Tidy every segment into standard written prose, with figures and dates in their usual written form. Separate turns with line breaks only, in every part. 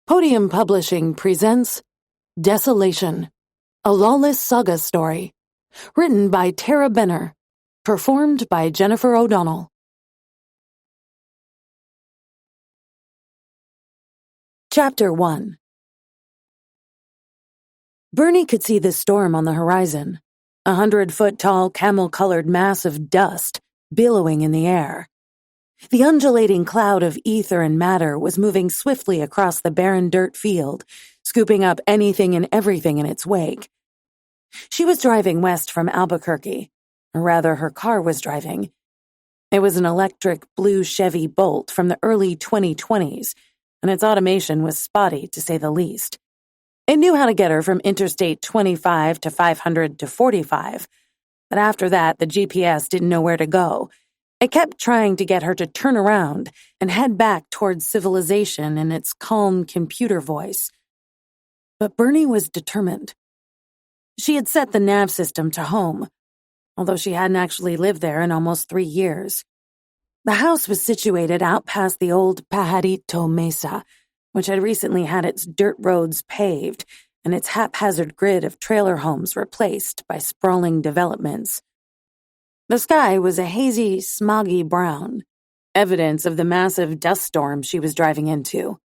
Podium Publishing presents Desolation, a lawless saga story, written by Tarah Benner, performed by Jennifer O'Donnell. Chapter 1. Bernie could see the storm on the horizon, 100-foot-tall camel-colored mass of dust billowing in the air. The undulating cloud of ether and matter was moving swiftly across the barren dirt field, scooping up anything and everything in its wake. She was driving west from Albuquerque, or rather her car was driving. It was an electric blue Chevy Bolt from the early 2020s, and its automation was spotty to say the least. It knew how to get her from Interstate 25 to 500 to 45, but after that the GPS didn't know where to go. It kept trying to get her to turn around and head back towards civilization in its calm computer voice. But Bernie was determined. She had set the nav system to home, although she hadn't actually lived there in almost 3 years. The house was situated out past the old Pajarito Mesa, which had recently had its dirt roads paved and its haphazard grid of trailer homes replaced by sprawling developments. The sky was a hazy, smoggy brown, evidence of the massive dust storm she was driving into.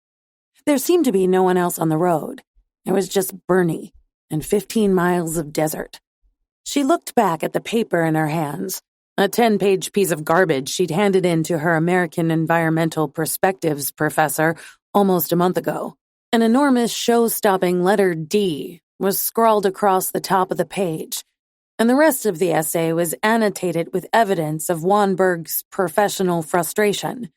There seemed to be no one else on the road. It was just Bernie and 15 miles of desert. She looked back at the paper in her hands, a 10-page piece of garbage she'd handed in to her American Environmental Perspectives professor almost a month ago. An enormous show-stopping letter D was scrawled across the top of the page, and the rest of the essay was annotated with evidence of Wanberg's professional frustration.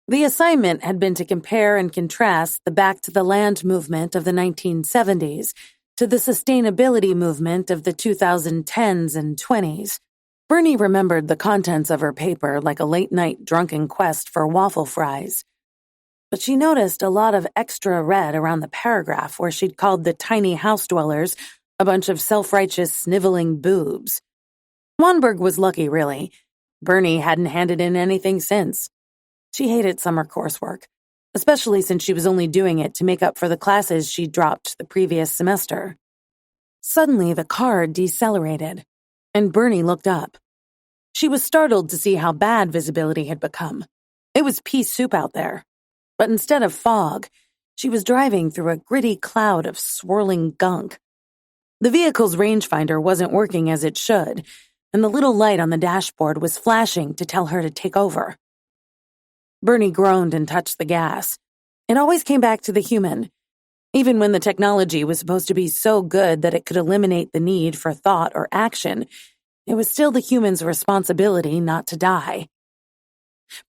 The assignment had been to compare and contrast the Back to the Land movement of the 1970s to the sustainability movement of the 2010s and 20s. Bernie remembered the contents of her paper like a late-night drunken quest for waffle fries. But she noticed a lot of extra red around the paragraph where she'd called the tiny house dwellers a bunch of self-righteous, sniveling boobs. Wanberg was lucky, really. Bernie hadn't handed in anything since. She hated summer coursework, especially since she was only doing it to make up for the classes she'd dropped the previous semester. Suddenly, the car decelerated, and Bernie looked up. She was startled to see how bad visibility had become. It was pea soup out there, but instead of fog, she was driving through a gritty cloud of swirling gunk. The vehicle's rangefinder wasn't working as it should, and the little light on the dashboard was flashing to tell her to take over. Bernie groaned and touched the gas. It always came back to the human. Even when the technology was supposed to be so good that it could eliminate the need for thought or action, it was still the human's responsibility not to die.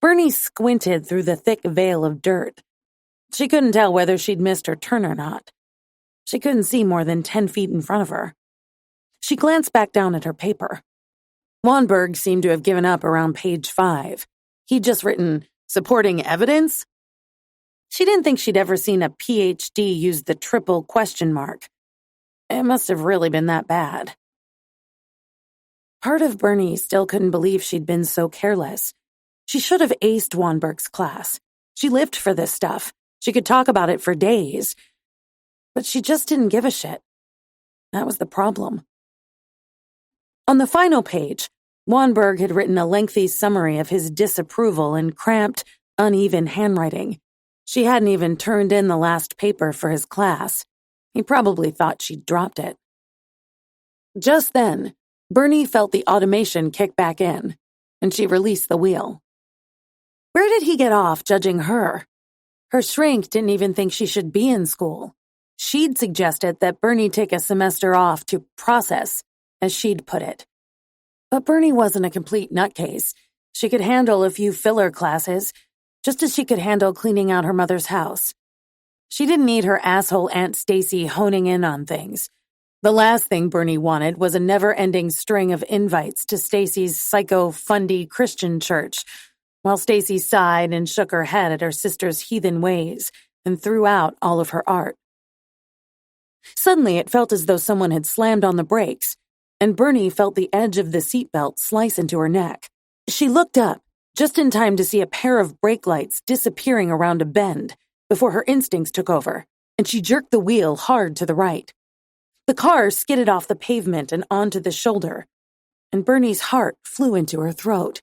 Bernie squinted through the thick veil of dirt. She couldn't tell whether she'd missed her turn or not. She couldn't see more than 10 feet in front of her. She glanced back down at her paper. Wanberg seemed to have given up around page 5. He'd just written, "Supporting evidence?" She didn't think she'd ever seen a PhD use the triple question mark. It must have really been that bad. Part of Bernie still couldn't believe she'd been so careless. She should have aced Wanberg's class. She lived for this stuff. She could talk about it for days. But she just didn't give a shit. That was the problem. On the final page, Wanberg had written a lengthy summary of his disapproval in cramped, uneven handwriting. She hadn't even turned in the last paper for his class. He probably thought she'd dropped it. Just then, Bernie felt the automation kick back in, and she released the wheel. Where did he get off judging her? Her shrink didn't even think she should be in school. She'd suggested that Bernie take a semester off to process, as she'd put it. But Bernie wasn't a complete nutcase. She could handle a few filler classes, just as she could handle cleaning out her mother's house. She didn't need her asshole Aunt Stacy honing in on things. The last thing Bernie wanted was a never-ending string of invites to Stacy's psycho-fundy Christian church, while Stacy sighed and shook her head at her sister's heathen ways and threw out all of her art. Suddenly, it felt as though someone had slammed on the brakes, and Bernie felt the edge of the seatbelt slice into her neck. She looked up, just in time to see a pair of brake lights disappearing around a bend, before her instincts took over, and she jerked the wheel hard to the right. The car skidded off the pavement and onto the shoulder, and Bernie's heart flew into her throat.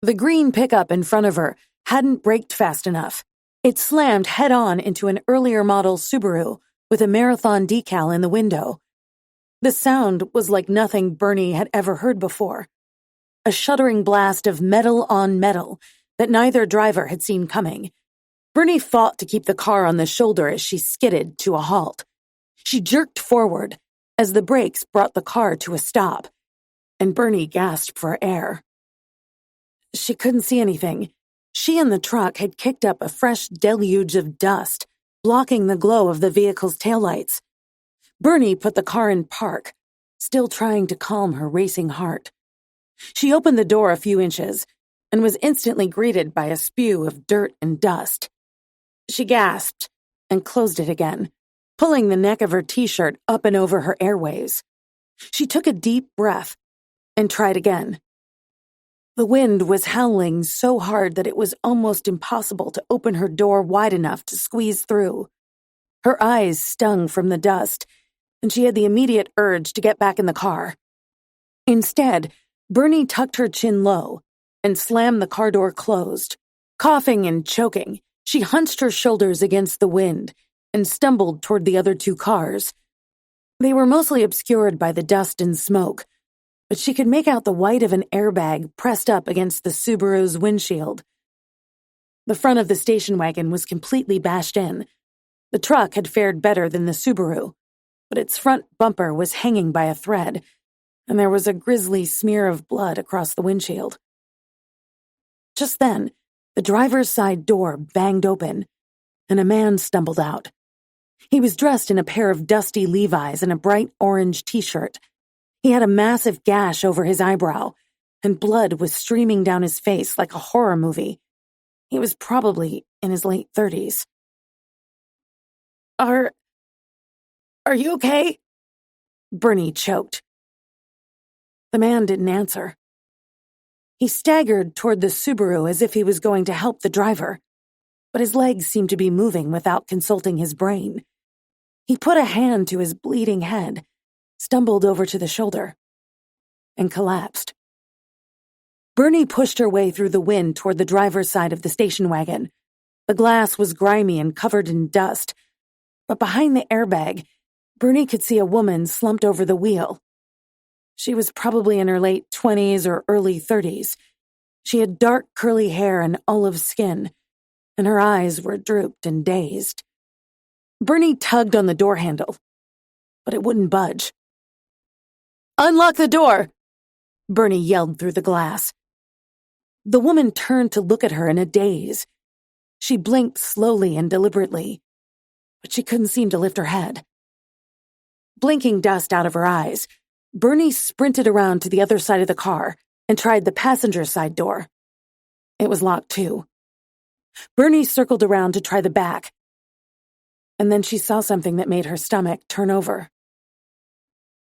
The green pickup in front of her hadn't braked fast enough. It slammed head-on into an earlier model Subaru with a marathon decal in the window. The sound was like nothing Bernie had ever heard before. A shuddering blast of metal on metal that neither driver had seen coming. Bernie fought to keep the car on the shoulder as she skidded to a halt. She jerked forward as the brakes brought the car to a stop, and Bernie gasped for air. She couldn't see anything. She and the truck had kicked up a fresh deluge of dust, blocking the glow of the vehicle's taillights. Bernie put the car in park, still trying to calm her racing heart. She opened the door a few inches and was instantly greeted by a spew of dirt and dust. She gasped and closed it again, pulling the neck of her t-shirt up and over her airways. She took a deep breath and tried again. The wind was howling so hard that it was almost impossible to open her door wide enough to squeeze through. Her eyes stung from the dust, and she had the immediate urge to get back in the car. Instead, Bernie tucked her chin low and slammed the car door closed. Coughing and choking, she hunched her shoulders against the wind and stumbled toward the other two cars. They were mostly obscured by the dust and smoke, but she could make out the white of an airbag pressed up against the Subaru's windshield. The front of the station wagon was completely bashed in. The truck had fared better than the Subaru, but its front bumper was hanging by a thread, and there was a grisly smear of blood across the windshield. Just then, the driver's side door banged open, and a man stumbled out. He was dressed in a pair of dusty Levi's and a bright orange t-shirt. He had a massive gash over his eyebrow, and blood was streaming down his face like a horror movie. He was probably in his late 30s. Are you okay? Bernie choked. The man didn't answer. He staggered toward the Subaru as if he was going to help the driver, but his legs seemed to be moving without consulting his brain. He put a hand to his bleeding head, stumbled over to the shoulder, and collapsed. Bernie pushed her way through the wind toward the driver's side of the station wagon. The glass was grimy and covered in dust, but behind the airbag, Bernie could see a woman slumped over the wheel. She was probably in her late 20s or early 30s. She had dark curly hair and olive skin, and her eyes were drooped and dazed. Bernie tugged on the door handle, but it wouldn't budge. "Unlock the door!" Bernie yelled through the glass. The woman turned to look at her in a daze. She blinked slowly and deliberately, but she couldn't seem to lift her head. Blinking dust out of her eyes, Bernie sprinted around to the other side of the car and tried the passenger side door. It was locked too. Bernie circled around to try the back, and then she saw something that made her stomach turn over.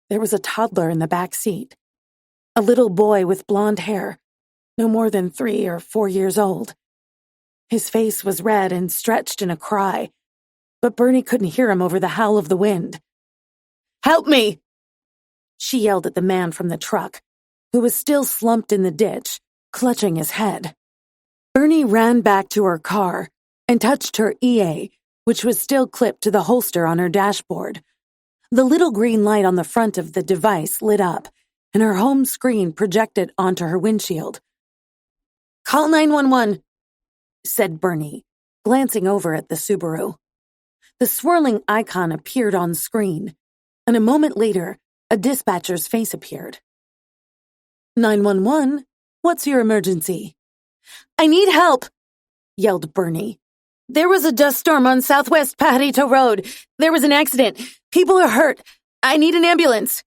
There was a toddler in the back seat, a little boy with blonde hair, no more than 3 or 4 years old. His face was red and stretched in a cry, but Bernie couldn't hear him over the howl of the wind. "Help me!" She yelled at the man from the truck, who was still slumped in the ditch, clutching his head. Bernie ran back to her car and touched her EA, which was still clipped to the holster on her dashboard. The little green light on the front of the device lit up, and her home screen projected onto her windshield. "Call 911, said Bernie, glancing over at the Subaru. The swirling icon appeared on screen, and a moment later, a dispatcher's face appeared. 911, what's your emergency? "I need help," yelled Bernie. "There was a dust storm on Southwest Pajarito Road. There was an accident. People are hurt. I need an ambulance."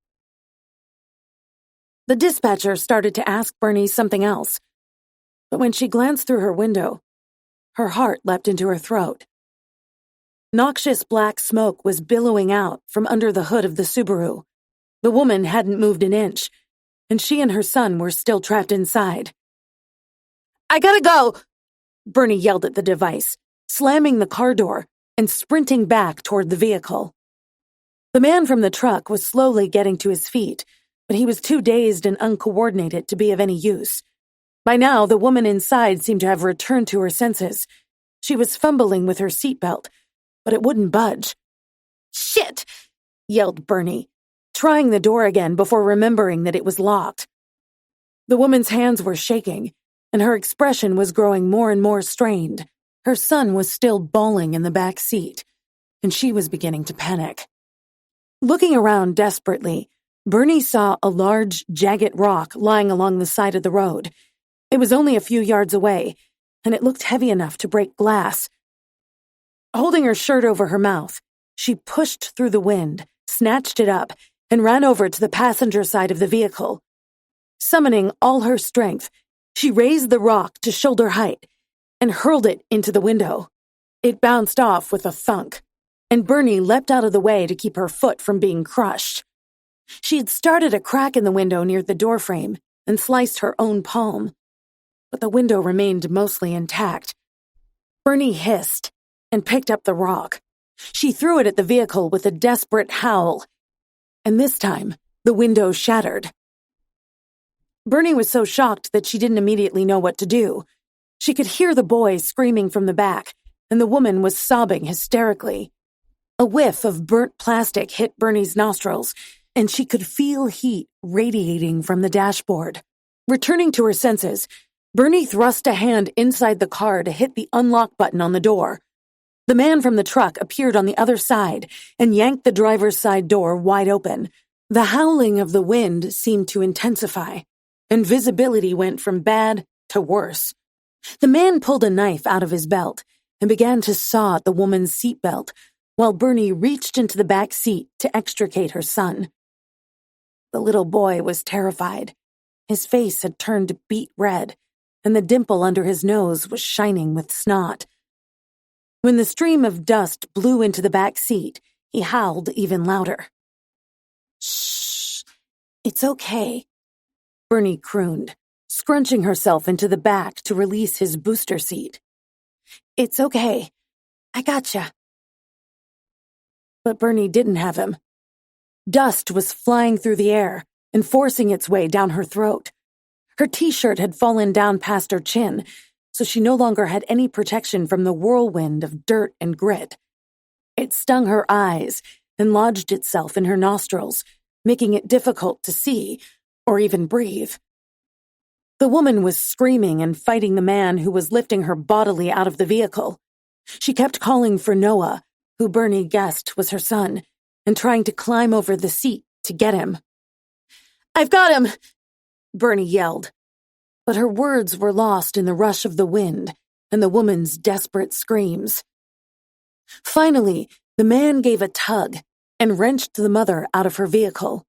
The dispatcher started to ask Bernie something else, but when she glanced through her window, her heart leapt into her throat. Noxious black smoke was billowing out from under the hood of the Subaru. The woman hadn't moved an inch, and she and her son were still trapped inside. "I gotta go," Bernie yelled at the device, slamming the car door and sprinting back toward the vehicle. The man from the truck was slowly getting to his feet, but he was too dazed and uncoordinated to be of any use. By now, the woman inside seemed to have returned to her senses. She was fumbling with her seatbelt, but it wouldn't budge. "Shit!" yelled Bernie, trying the door again before remembering that it was locked. The woman's hands were shaking, and her expression was growing more and more strained. Her son was still bawling in the back seat, and she was beginning to panic. Looking around desperately, Bernie saw a large, jagged rock lying along the side of the road. It was only a few yards away, and it looked heavy enough to break glass. Holding her shirt over her mouth, she pushed through the wind, snatched it up, and ran over to the passenger side of the vehicle. Summoning all her strength, she raised the rock to shoulder height and hurled it into the window. It bounced off with a thunk, and Bernie leapt out of the way to keep her foot from being crushed. She had started a crack in the window near the doorframe and sliced her own palm, but the window remained mostly intact. Bernie hissed and picked up the rock. She threw it at the vehicle with a desperate howl, and this time, the window shattered. Bernie was so shocked that she didn't immediately know what to do. She could hear the boy screaming from the back, and the woman was sobbing hysterically. A whiff of burnt plastic hit Bernie's nostrils, and she could feel heat radiating from the dashboard. Returning to her senses, Bernie thrust a hand inside the car to hit the unlock button on the door. The man from the truck appeared on the other side and yanked the driver's side door wide open. The howling of the wind seemed to intensify, and visibility went from bad to worse. The man pulled a knife out of his belt and began to saw at the woman's seatbelt, while Bernie reached into the back seat to extricate her son. The little boy was terrified. His face had turned beet red, and the dimple under his nose was shining with snot. When the stream of dust blew into the back seat, he howled even louder. "Shh, it's okay," Bernie crooned, scrunching herself into the back to release his booster seat. "It's okay. I gotcha." But Bernie didn't have him. Dust was flying through the air and forcing its way down her throat. Her t-shirt had fallen down past her chin, so she no longer had any protection from the whirlwind of dirt and grit. It stung her eyes and lodged itself in her nostrils, making it difficult to see or even breathe. The woman was screaming and fighting the man who was lifting her bodily out of the vehicle. She kept calling for Noah, who Bernie guessed was her son, and trying to climb over the seat to get him. "I've got him!" Bernie yelled. But her words were lost in the rush of the wind and the woman's desperate screams. Finally, the man gave a tug and wrenched the mother out of her vehicle.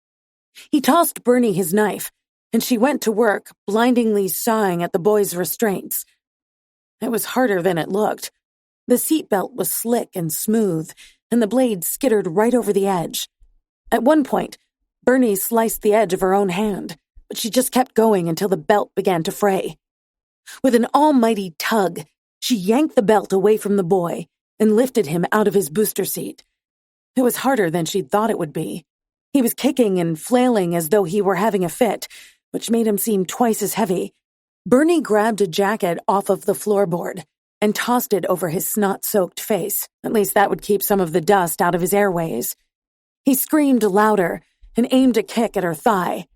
He tossed Bernie his knife, and she went to work, blindingly sawing at the boy's restraints. It was harder than it looked. The seatbelt was slick and smooth, and the blade skittered right over the edge. At one point, Bernie sliced the edge of her own hand, but she just kept going until the belt began to fray. With an almighty tug, she yanked the belt away from the boy and lifted him out of his booster seat. It was harder than she'd thought it would be. He was kicking and flailing as though he were having a fit, which made him seem twice as heavy. Bernie grabbed a jacket off of the floorboard and tossed it over his snot-soaked face. At least that would keep some of the dust out of his airways. He screamed louder and aimed a kick at her thigh,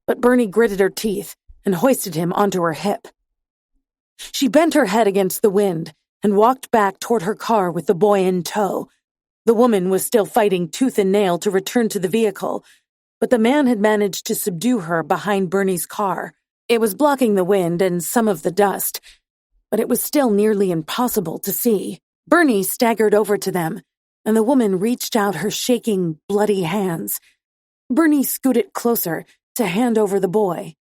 but Bernie gritted her teeth and hoisted him onto her hip. She bent her head against the wind and walked back toward her car with the boy in tow. The woman was still fighting tooth and nail to return to the vehicle, but the man had managed to subdue her behind Bernie's car. It was blocking the wind and some of the dust, but it was still nearly impossible to see. Bernie staggered over to them, and the woman reached out her shaking, bloody hands. Bernie scooted closer to hand over the boy.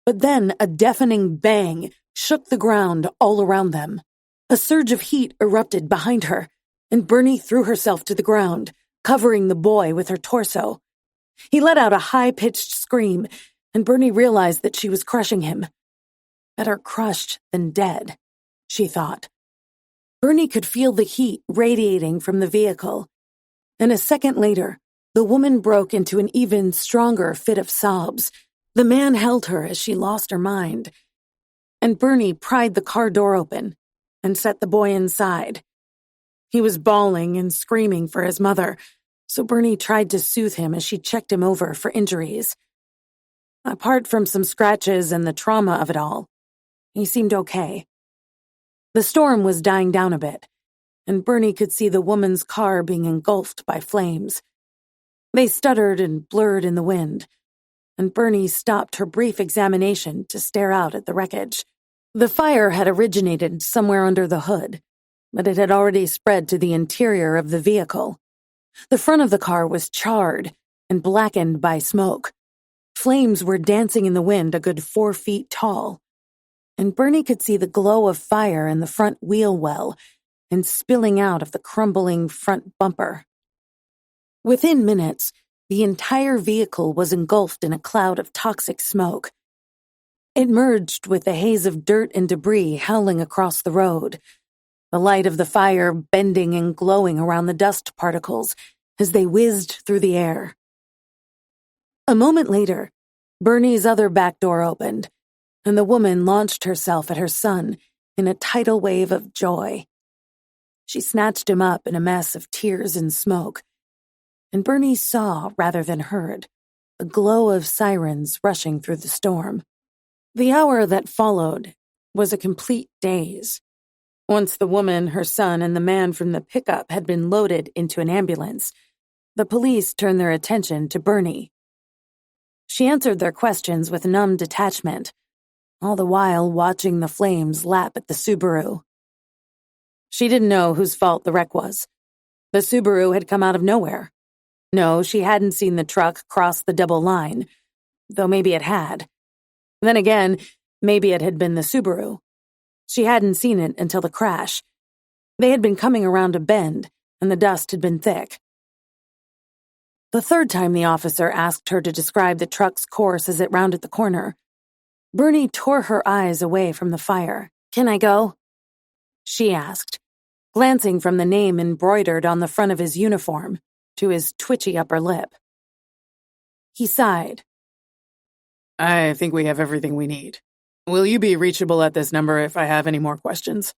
But then a deafening bang shook the ground all around them. A surge of heat erupted behind her, and Bernie threw herself to the ground, covering the boy with her torso. He let out a high-pitched scream, and Bernie realized that she was crushing him. Better crushed than dead, she thought. Bernie could feel the heat radiating from the vehicle, and a second later, the woman broke into an even stronger fit of sobs. The man held her as she lost her mind, and Bernie pried the car door open and set the boy inside. He was bawling and screaming for his mother, so Bernie tried to soothe him as she checked him over for injuries. Apart from some scratches and the trauma of it all, he seemed okay. The storm was dying down a bit, and Bernie could see the woman's car being engulfed by flames. They stuttered and blurred in the wind, and Bernie stopped her brief examination to stare out at the wreckage. The fire had originated somewhere under the hood, but it had already spread to the interior of the vehicle. The front of the car was charred and blackened by smoke. Flames were dancing in the wind a good 4 feet tall, and Bernie could see the glow of fire in the front wheel well and spilling out of the crumbling front bumper. Within minutes, the entire vehicle was engulfed in a cloud of toxic smoke. It merged with the haze of dirt and debris howling across the road, the light of the fire bending and glowing around the dust particles as they whizzed through the air. A moment later, Bernie's other back door opened, and the woman launched herself at her son in a tidal wave of joy. She snatched him up in a mess of tears and smoke, and Bernie saw, rather than heard, the glow of sirens rushing through the storm. The hour that followed was a complete daze. Once the woman, her son, and the man from the pickup had been loaded into an ambulance, the police turned their attention to Bernie. She answered their questions with numb detachment, all the while watching the flames lap at the Subaru. She didn't know whose fault the wreck was. The Subaru had come out of nowhere. No, she hadn't seen the truck cross the double line, though maybe it had. Then again, maybe it had been the Subaru. She hadn't seen it until the crash. They had been coming around a bend, and the dust had been thick. The third time the officer asked her to describe the truck's course as it rounded the corner, Bernie tore her eyes away from the fire. "Can I go?" she asked, glancing from the name embroidered on the front of his uniform to his twitchy upper lip. He sighed. "I think we have everything we need. Will you be reachable at this number if I have any more questions?"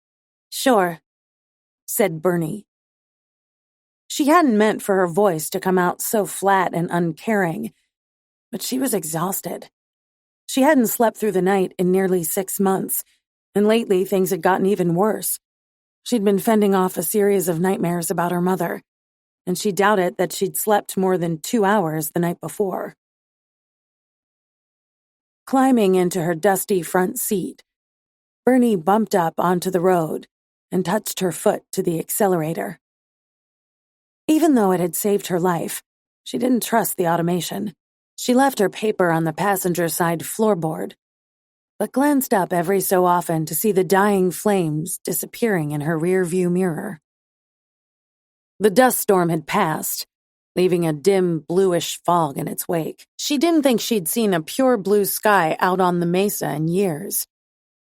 "Sure," said Bernie. She hadn't meant for her voice to come out so flat and uncaring, but she was exhausted. She hadn't slept through the night in nearly 6 months, and lately things had gotten even worse. She'd been fending off a series of nightmares about her mother, and she doubted that she'd slept more than 2 hours the night before. Climbing into her dusty front seat, Bernie bumped up onto the road and touched her foot to the accelerator. Even though it had saved her life, she didn't trust the automation. She left her paper on the passenger side floorboard, but glanced up every so often to see the dying flames disappearing in her rear-view mirror. The dust storm had passed, leaving a dim bluish fog in its wake. She didn't think she'd seen a pure blue sky out on the mesa in years.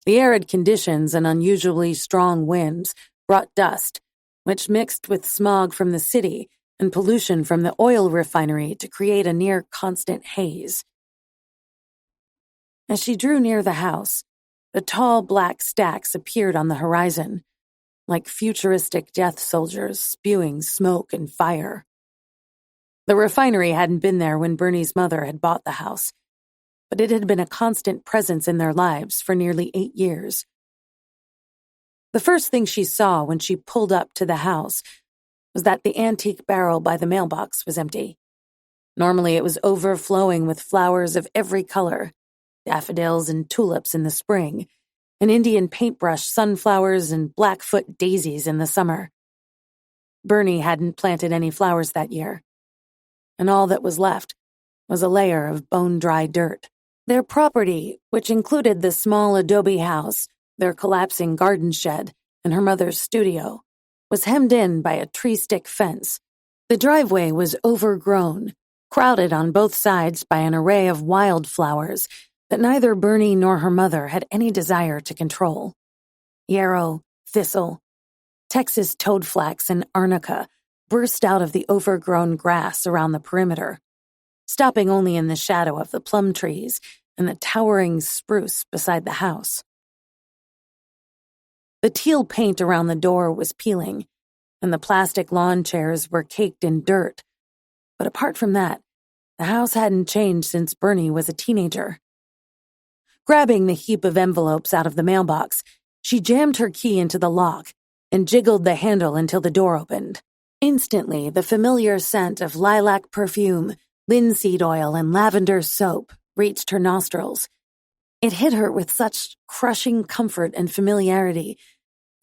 The arid conditions and unusually strong winds brought dust, which mixed with smog from the city and pollution from the oil refinery to create a near-constant haze. As she drew near the house, the tall black stacks appeared on the horizon, like futuristic death soldiers spewing smoke and fire. The refinery hadn't been there when Bernie's mother had bought the house, but it had been a constant presence in their lives for nearly 8 years. The first thing she saw when she pulled up to the house was that the antique barrel by the mailbox was empty. Normally it was overflowing with flowers of every color, daffodils and tulips in the spring, and Indian paintbrush sunflowers and Blackfoot daisies in the summer. Bernie hadn't planted any flowers that year, and all that was left was a layer of bone-dry dirt. Their property, which included the small adobe house, their collapsing garden shed, and her mother's studio, was hemmed in by a tree-stick fence. The driveway was overgrown, crowded on both sides by an array of wildflowers that neither Bernie nor her mother had any desire to control. Yarrow, thistle, Texas toadflax and arnica burst out of the overgrown grass around the perimeter, stopping only in the shadow of the plum trees and the towering spruce beside the house. The teal paint around the door was peeling, and the plastic lawn chairs were caked in dirt. But apart from that, the house hadn't changed since Bernie was a teenager. Grabbing the heap of envelopes out of the mailbox, she jammed her key into the lock and jiggled the handle until the door opened. Instantly, the familiar scent of lilac perfume, linseed oil, and lavender soap reached her nostrils. It hit her with such crushing comfort and familiarity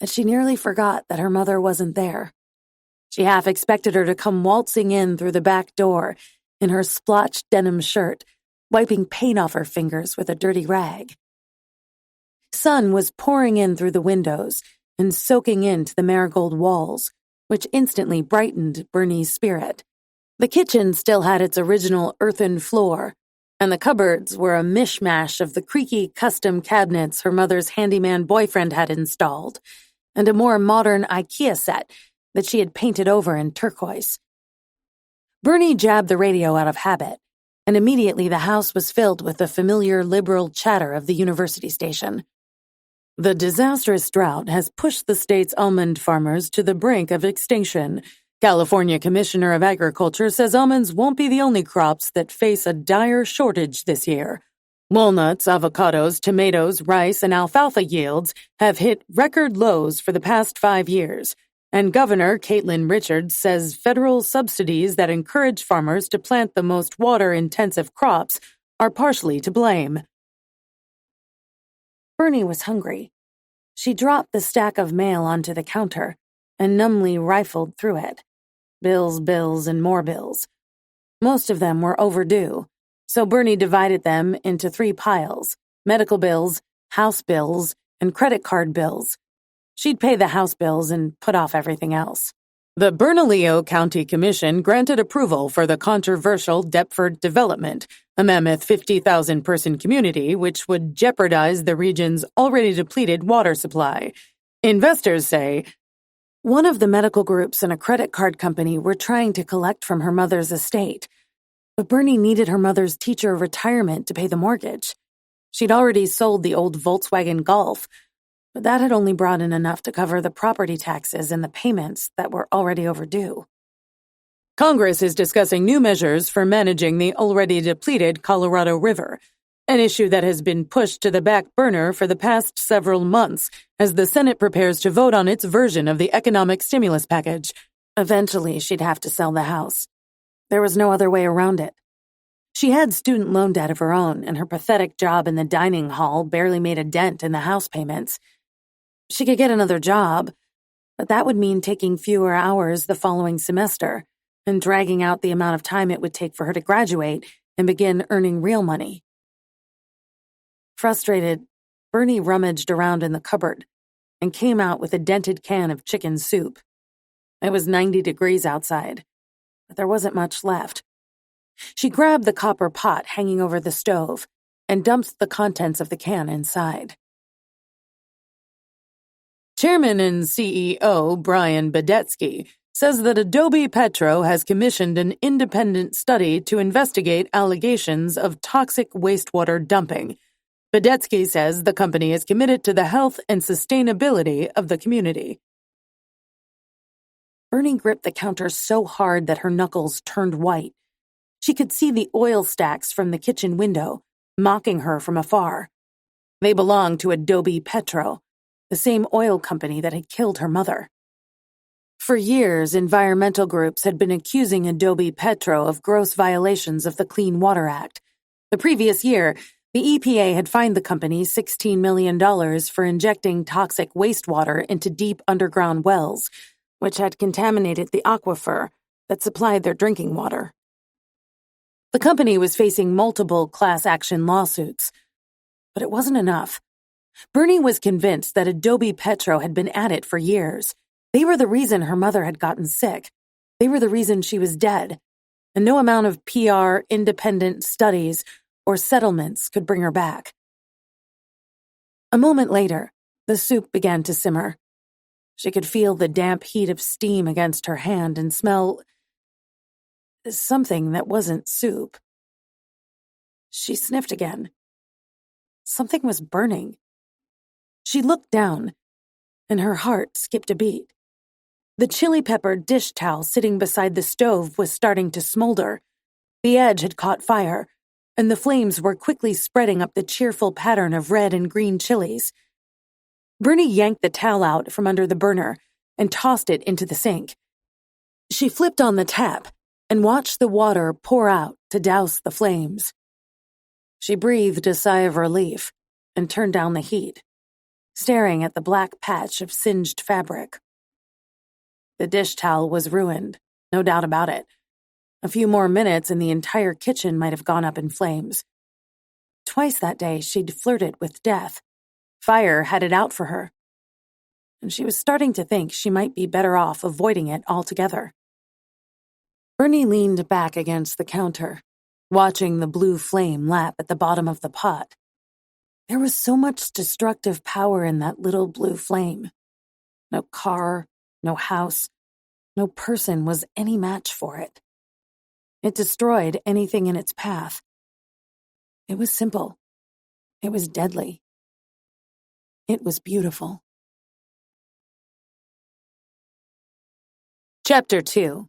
that she nearly forgot that her mother wasn't there. She half expected her to come waltzing in through the back door in her splotched denim shirt, wiping paint off her fingers with a dirty rag. Sun was pouring in through the windows and soaking into the marigold walls, which instantly brightened Bernie's spirit. The kitchen still had its original earthen floor, and the cupboards were a mishmash of the creaky custom cabinets her mother's handyman boyfriend had installed, and a more modern IKEA set that she had painted over in turquoise. Bernie jabbed the radio out of habit, and immediately the house was filled with the familiar liberal chatter of the university station. The disastrous drought has pushed the state's almond farmers to the brink of extinction. California Commissioner of Agriculture says almonds won't be the only crops that face a dire shortage this year. Walnuts, avocados, tomatoes, rice, and alfalfa yields have hit record lows for the past 5 years, and Governor Caitlin Richards says federal subsidies that encourage farmers to plant the most water-intensive crops are partially to blame. Bernie was hungry. She dropped the stack of mail onto the counter and numbly rifled through it. Bills, bills, and more bills. Most of them were overdue, so Bernie divided them into 3 piles: medical bills, house bills, and credit card bills. She'd pay the house bills and put off everything else. The Bernalillo County Commission granted approval for the controversial Deptford development, a mammoth 50,000-person community which would jeopardize the region's already depleted water supply. Investors say one of the medical groups and a credit card company were trying to collect from her mother's estate, but Bernie needed her mother's teacher retirement to pay the mortgage. She'd already sold the old Volkswagen Golf, but that had only brought in enough to cover the property taxes and the payments that were already overdue. Congress is discussing new measures for managing the already depleted Colorado River, an issue that has been pushed to the back burner for the past several months as the Senate prepares to vote on its version of the economic stimulus package. Eventually, she'd have to sell the house. There was no other way around it. She had student loan debt of her own, and her pathetic job in the dining hall barely made a dent in the house payments. She could get another job, but that would mean taking fewer hours the following semester and dragging out the amount of time it would take for her to graduate and begin earning real money. Frustrated, Bernie rummaged around in the cupboard and came out with a dented can of chicken soup. It was 90 degrees outside, but there wasn't much left. She grabbed the copper pot hanging over the stove and dumped the contents of the can inside. Chairman and CEO Brian Badetsky says that Adobe Petro has commissioned an independent study to investigate allegations of toxic wastewater dumping. Badetsky says the company is committed to the health and sustainability of the community. Bernie gripped the counter so hard that her knuckles turned white. She could see the oil stacks from the kitchen window, mocking her from afar. They belonged to Adobe Petro, the same oil company that had killed her mother. For years, environmental groups had been accusing Adobe Petro of gross violations of the Clean Water Act. The previous year, the EPA had fined the company $16 million for injecting toxic wastewater into deep underground wells, which had contaminated the aquifer that supplied their drinking water. The company was facing multiple class action lawsuits, but it wasn't enough. Bernie was convinced that Adobe Petro had been at it for years. They were the reason her mother had gotten sick. They were the reason she was dead. And no amount of PR, independent studies, or settlements could bring her back. A moment later, the soup began to simmer. She could feel the damp heat of steam against her hand and smell something that wasn't soup. She sniffed again. Something was burning. She looked down, and her heart skipped a beat. The chili pepper dish towel sitting beside the stove was starting to smolder. The edge had caught fire, and the flames were quickly spreading up the cheerful pattern of red and green chilies. Bernie yanked the towel out from under the burner and tossed it into the sink. She flipped on the tap and watched the water pour out to douse the flames. She breathed a sigh of relief and turned down the heat, staring at the black patch of singed fabric. The dish towel was ruined, no doubt about it. A few more minutes and the entire kitchen might have gone up in flames. Twice that day she'd flirted with death. Fire had it out for her. And she was starting to think she might be better off avoiding it altogether. Bernie leaned back against the counter, watching the blue flame lap at the bottom of the pot. There was so much destructive power in that little blue flame. No car, no house, no person was any match for it. It destroyed anything in its path. It was simple. It was deadly. It was beautiful. Chapter 2.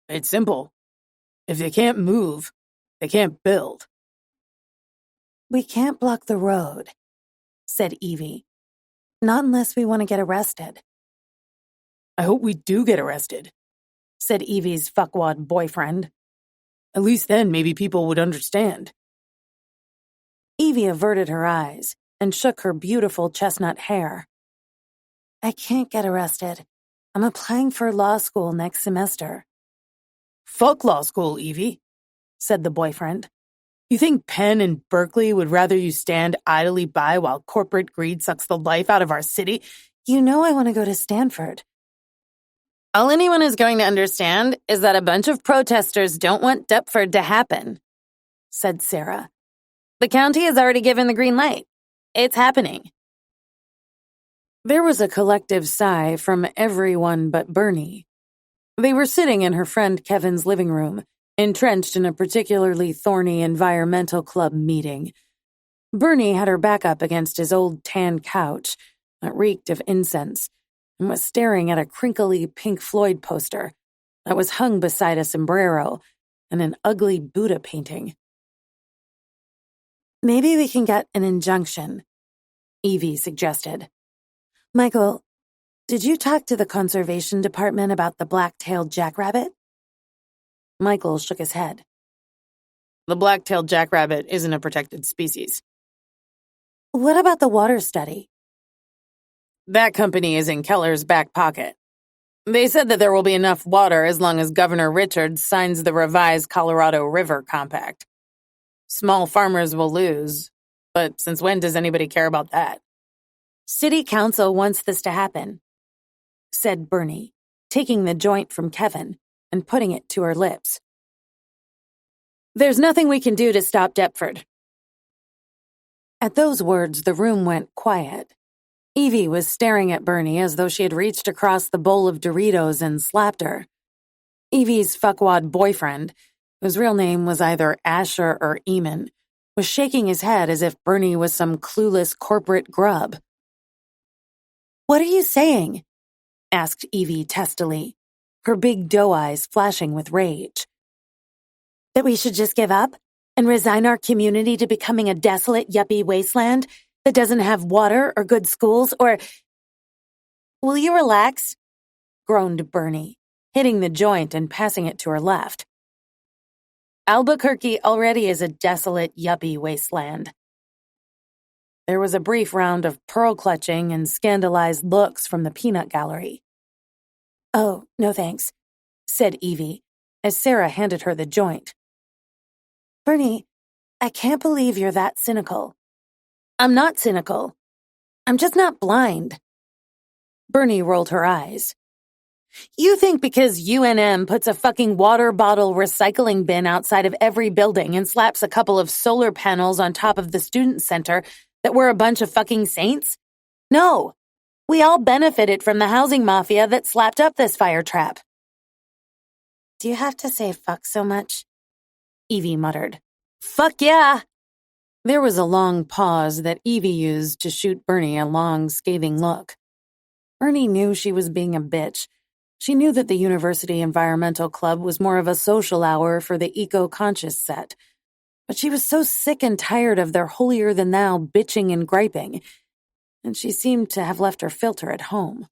It's simple. If they can't move, they can't build. We can't block the road, said Evie. Not unless we want to get arrested. I hope we do get arrested, said Evie's fuckwad boyfriend. At least then maybe people would understand. Evie averted her eyes and shook her beautiful chestnut hair. I can't get arrested. I'm applying for law school next semester. Fuck law school, Evie, said the boyfriend. You think Penn and Berkeley would rather you stand idly by while corporate greed sucks the life out of our city? You know I want to go to Stanford. All anyone is going to understand is that a bunch of protesters don't want Deptford to happen, said Sarah. The county has already given the green light. It's happening. There was a collective sigh from everyone but Bernie. They were sitting in her friend Kevin's living room, entrenched in a particularly thorny environmental club meeting. Bernie had her back up against his old tan couch that reeked of incense and was staring at a crinkly Pink Floyd poster that was hung beside a sombrero and an ugly Buddha painting. Maybe we can get an injunction, Evie suggested. Michael, did you talk to the conservation department about the black-tailed jackrabbit? Michael shook his head. The black-tailed jackrabbit isn't a protected species. What about the water study? That company is in Keller's back pocket. They said that there will be enough water as long as Governor Richards signs the revised Colorado River Compact. Small farmers will lose, but since when does anybody care about that? City Council wants this to happen, said Bernie, taking the joint from Kevin and putting it to her lips. There's nothing we can do to stop Deptford. At those words, the room went quiet. Evie was staring at Bernie as though she had reached across the bowl of Doritos and slapped her. Evie's fuckwad boyfriend, whose real name was either Asher or Eamon, was shaking his head as if Bernie was some clueless corporate grub. What are you saying? Asked Evie testily, her big doe eyes flashing with rage. That we should just give up and resign our community to becoming a desolate, yuppie wasteland that doesn't have water or good schools or... Will you relax? Groaned Bernie, hitting the joint and passing it to her left. Albuquerque already is a desolate, yuppie wasteland. There was a brief round of pearl-clutching and scandalized looks from the peanut gallery. Oh, no thanks, said Evie, as Sarah handed her the joint. Bernie, I can't believe you're that cynical. I'm not cynical. I'm just not blind. Bernie rolled her eyes. You think because UNM puts a fucking water bottle recycling bin outside of every building and slaps a couple of solar panels on top of the student center that we're a bunch of fucking saints? No, We all benefited from the housing mafia that slapped up this fire trap. Do you have to say fuck so much? Evie muttered. Fuck yeah! There was a long pause that Evie used to shoot Bernie a long, scathing look. Bernie knew she was being a bitch. She knew that the University Environmental Club was more of a social hour for the eco-conscious set. But she was so sick and tired of their holier-than-thou bitching and griping, and she seemed to have left her filter at home.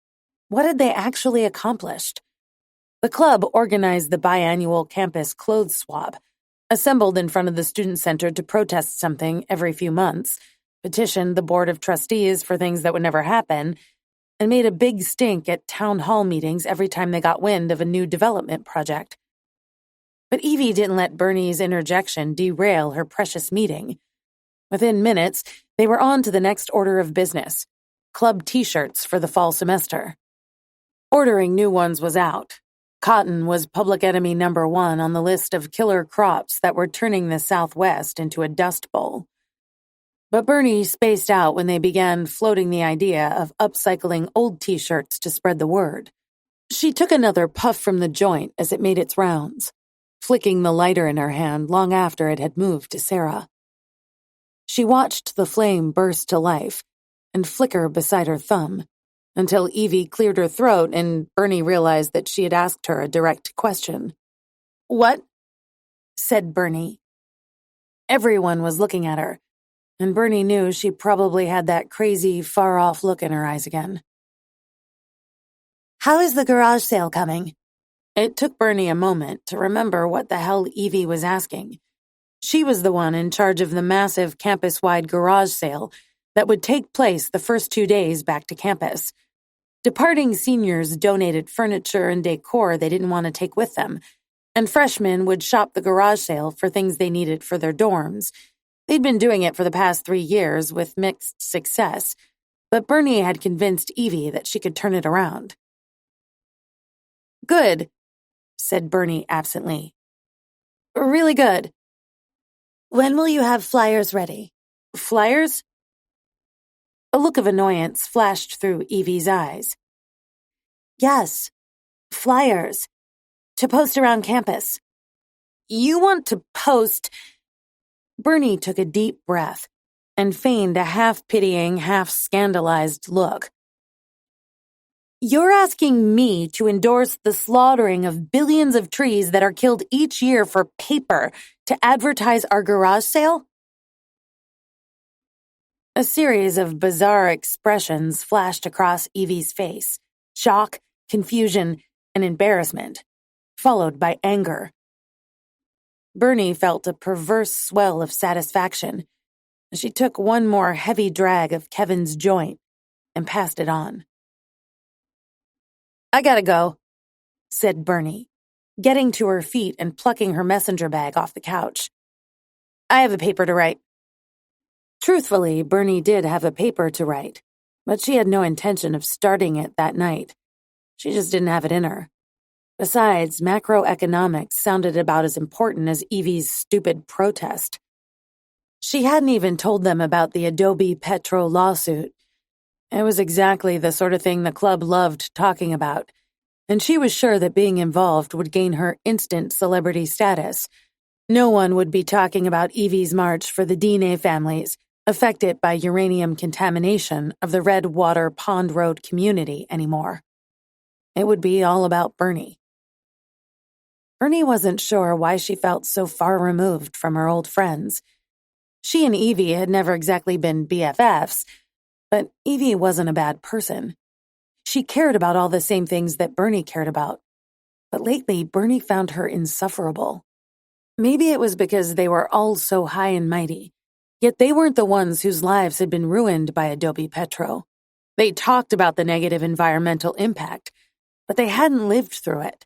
What had they actually accomplished? The club organized the biannual campus clothes swap, assembled in front of the student center to protest something every few months, petitioned the board of trustees for things that would never happen, and made a big stink at town hall meetings every time they got wind of a new development project. But Evie didn't let Bernie's interjection derail her precious meeting. Within minutes, they were on to the next order of business: club t-shirts for the fall semester. Ordering new ones was out. Cotton was public enemy number 1 on the list of killer crops that were turning the Southwest into a dust bowl. But Bernie spaced out when they began floating the idea of upcycling old t-shirts to spread the word. She took another puff from the joint as it made its rounds, flicking the lighter in her hand long after it had moved to Sarah. She watched the flame burst to life and flicker beside her thumb, until Evie cleared her throat and Bernie realized that she had asked her a direct question. "What?" said Bernie. Everyone was looking at her, and Bernie knew she probably had that crazy, far-off look in her eyes again. "How is the garage sale coming?" It took Bernie a moment to remember what the hell Evie was asking. She was the one in charge of the massive campus-wide garage sale that would take place the first 2 days back to campus. Departing seniors donated furniture and decor they didn't want to take with them, and freshmen would shop the garage sale for things they needed for their dorms. They'd been doing it for the past 3 years with mixed success, but Bernie had convinced Evie that she could turn it around. "Good," said Bernie absently. "Really good. When will you have flyers ready?" "Flyers?" A look of annoyance flashed through Evie's eyes. "Yes, flyers. To post around campus." "You want to post—" Bernie took a deep breath and feigned a half-pitying, half-scandalized look. "You're asking me to endorse the slaughtering of billions of trees that are killed each year for paper to advertise our garage sale?" A series of bizarre expressions flashed across Evie's face: shock, confusion, and embarrassment, followed by anger. Bernie felt a perverse swell of satisfaction as she took one more heavy drag of Kevin's joint and passed it on. "I gotta go," said Bernie, getting to her feet and plucking her messenger bag off the couch. "I have a paper to write." Truthfully, Bernie did have a paper to write, but she had no intention of starting it that night. She just didn't have it in her. Besides, macroeconomics sounded about as important as Evie's stupid protest. She hadn't even told them about the Adobe Petro lawsuit. It was exactly the sort of thing the club loved talking about, and she was sure that being involved would gain her instant celebrity status. No one would be talking about Evie's march for the Dine families affected by uranium contamination of the Redwater Pond Road community anymore. It would be all about Bernie. Bernie wasn't sure why she felt so far removed from her old friends. She and Evie had never exactly been BFFs, but Evie wasn't a bad person. She cared about all the same things that Bernie cared about. But lately, Bernie found her insufferable. Maybe it was because they were all so high and mighty, yet they weren't the ones whose lives had been ruined by Adobe Petro. They talked about the negative environmental impact, but they hadn't lived through it.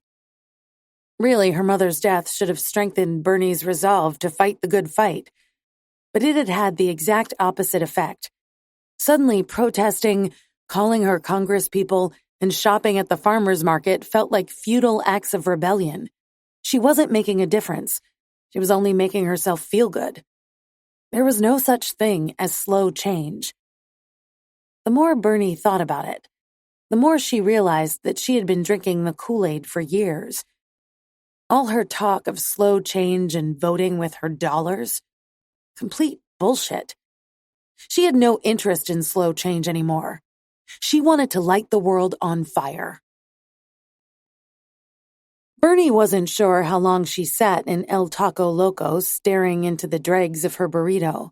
Really, her mother's death should have strengthened Bernie's resolve to fight the good fight, but it had had the exact opposite effect. Suddenly, protesting, calling her congresspeople, and shopping at the farmer's market felt like futile acts of rebellion. She wasn't making a difference. She was only making herself feel good. There was no such thing as slow change. The more Bernie thought about it, the more she realized that she had been drinking the Kool-Aid for years. All her talk of slow change and voting with her dollars, complete bullshit. She had no interest in slow change anymore. She wanted to light the world on fire. Bernie wasn't sure how long she sat in El Taco Loco staring into the dregs of her burrito.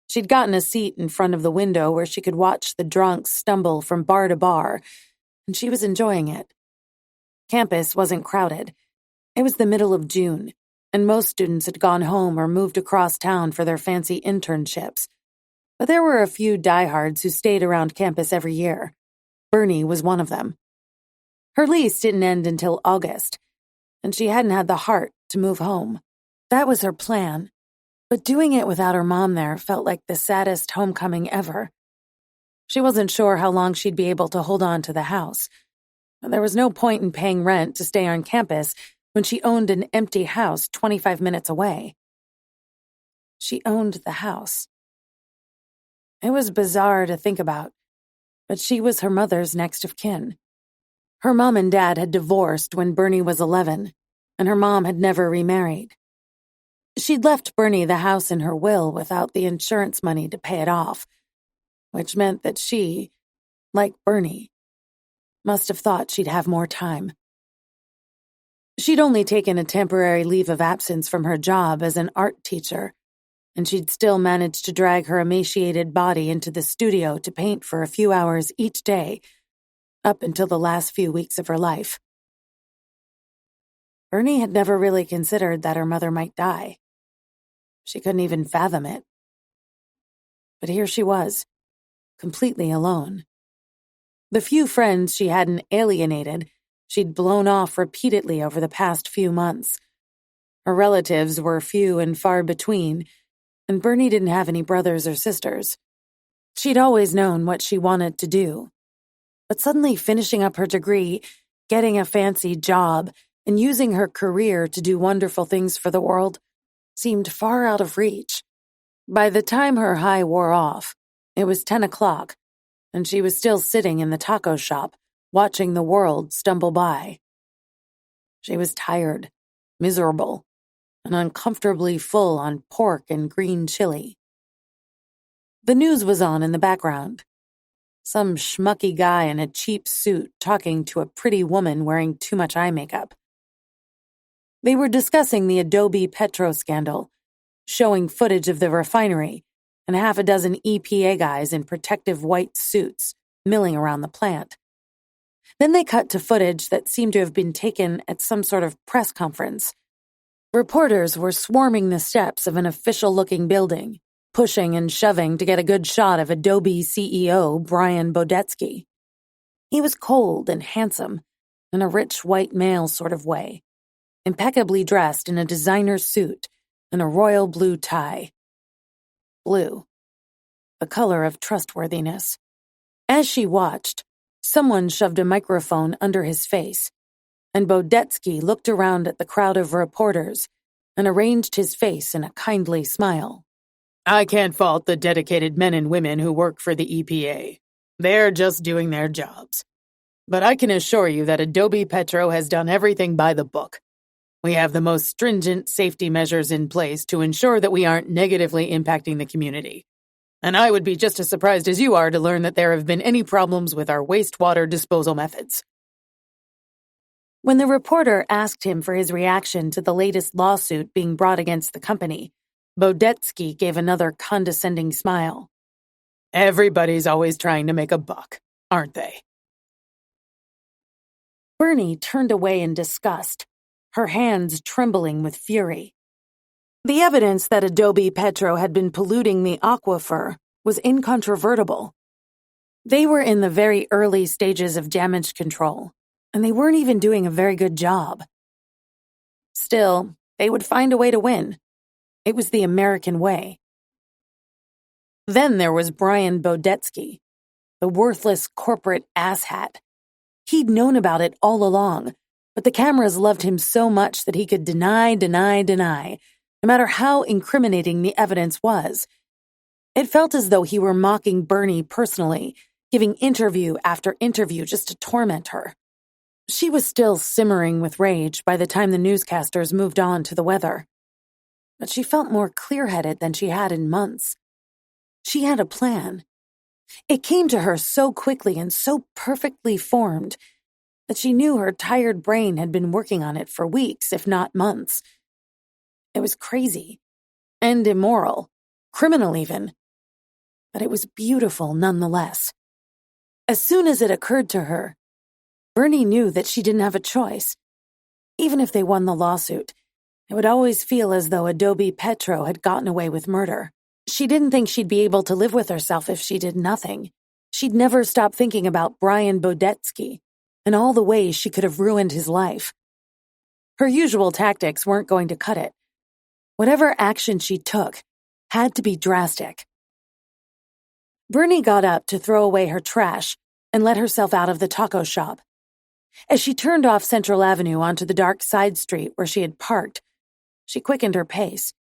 She'd gotten a seat in front of the window where she could watch the drunks stumble from bar to bar, and she was enjoying it. Campus wasn't crowded. It was the middle of June, and most students had gone home or moved across town for their fancy internships. But there were a few diehards who stayed around campus every year. Bernie was one of them. Her lease didn't end until August, and she hadn't had the heart to move home. That was her plan, but doing it without her mom there felt like the saddest homecoming ever. She wasn't sure how long she'd be able to hold on to the house. There was no point in paying rent to stay on campus when she owned an empty house 25 minutes away. She owned the house. It was bizarre to think about, but she was her mother's next of kin. Her mom and dad had divorced when Bernie was 11, and her mom had never remarried. She'd left Bernie the house in her will without the insurance money to pay it off, which meant that she, like Bernie, must have thought she'd have more time. She'd only taken a temporary leave of absence from her job as an art teacher, and she'd still managed to drag her emaciated body into the studio to paint for a few hours each day, up until the last few weeks of her life. Bernie had never really considered that her mother might die. She couldn't even fathom it. But here she was, completely alone. The few friends she hadn't alienated, she'd blown off repeatedly over the past few months. Her relatives were few and far between, and Bernie didn't have any brothers or sisters. She'd always known what she wanted to do. But suddenly finishing up her degree, getting a fancy job, and using her career to do wonderful things for the world seemed far out of reach. By the time her high wore off, it was 10 o'clock, and she was still sitting in the taco shop, watching the world stumble by. She was tired, miserable, and uncomfortably full on pork and green chili. The news was on in the background. Some schmucky guy in a cheap suit talking to a pretty woman wearing too much eye makeup. They were discussing the Adobe Petro scandal, showing footage of the refinery and half a dozen EPA guys in protective white suits milling around the plant. Then they cut to footage that seemed to have been taken at some sort of press conference. Reporters were swarming the steps of an official-looking building, pushing and shoving to get a good shot of Adobe CEO Brian Bodetsky. He was cold and handsome, in a rich white male sort of way, impeccably dressed in a designer suit and a royal blue tie. Blue, the color of trustworthiness. As she watched, someone shoved a microphone under his face, and Bodetsky looked around at the crowd of reporters and arranged his face in a kindly smile.
I can't fault the dedicated men and women who work for the EPA. They're just doing their jobs. But I can assure you that Adobe Petro has done everything by the book. We have the most stringent safety measures in place to ensure that we aren't negatively impacting the community. And I would be just as surprised as you are to learn that there have been any problems with our wastewater disposal methods.
When the reporter asked him for his reaction to the latest lawsuit being brought against the company, Bodetsky gave another condescending smile.
Everybody's always trying to make a buck, aren't they?
Bernie turned away in disgust, her hands trembling with fury. The evidence that Adobe Petro had been polluting the aquifer was incontrovertible. They were in the very early stages of damage control, and they weren't even doing a very good job. Still, they would find a way to win. It was the American way. Then there was Brian Bodetsky, the worthless corporate asshat. He'd known about it all along, but the cameras loved him so much that he could deny, no matter how incriminating the evidence was. It felt as though he were mocking Bernie personally, giving interview after interview just to torment her. She was still simmering with rage by the time the newscasters moved on to the weather. But she felt more clear-headed than she had in months. She had a plan. It came to her so quickly and so perfectly formed that she knew her tired brain had been working on it for weeks, if not months. It was crazy and immoral, criminal even, but it was beautiful nonetheless. As soon as it occurred to her, Bernie knew that she didn't have a choice. Even if they won the lawsuit, it would always feel as though Adobe Petro had gotten away with murder. She didn't think she'd be able to live with herself if she did nothing. She'd never stop thinking about Brian Bodetsky and all the ways she could have ruined his life. Her usual tactics weren't going to cut it. Whatever action she took had to be drastic. Bernie got up to throw away her trash and let herself out of the taco shop. As she turned off Central Avenue onto the dark side street where she had parked, she quickened her pace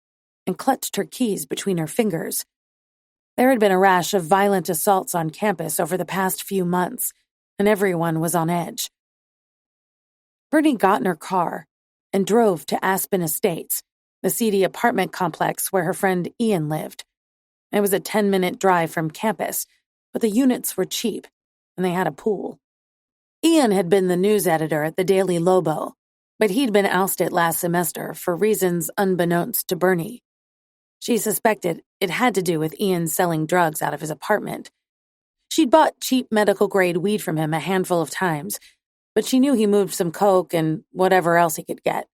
and clutched her keys between her fingers. There had been a rash of violent assaults on campus over the past few months, and everyone was on edge. Bernie got in her car and drove to Aspen Estates, the seedy apartment complex where her friend Ian lived. It was a 10-minute drive from campus, but the units were cheap, and they had a pool. Ian had been the news editor at the Daily Lobo, but he'd been ousted last semester for reasons unbeknownst to Bernie. She suspected it had to do with Ian selling drugs out of his apartment. She'd bought cheap medical-grade weed from him a handful of times, but she knew he moved some coke and whatever else he could get.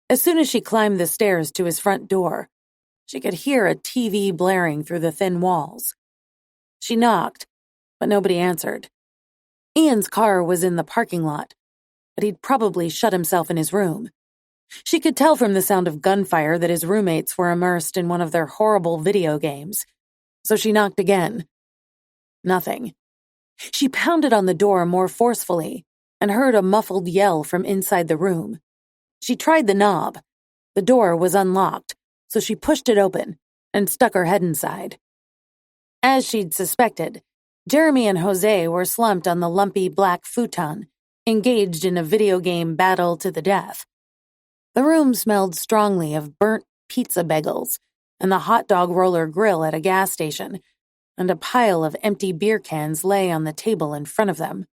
As soon as she climbed the stairs to his front door, she could hear a TV blaring through the thin walls. She knocked, but nobody answered. Ian's car was in the parking lot, but he'd probably shut himself in his room. She could tell from the sound of gunfire that his roommates were immersed in one of their horrible video games, so she knocked again. Nothing. She pounded on the door more forcefully and heard a muffled yell from inside the room. She tried the knob. The door was unlocked, so she pushed it open and stuck her head inside. As she'd suspected, Jeremy and Jose were slumped on the lumpy black futon, engaged in a video game battle to the death. The room smelled strongly of burnt pizza bagels and the hot dog roller grill at a gas station, and a pile of empty beer cans lay on the table in front of them.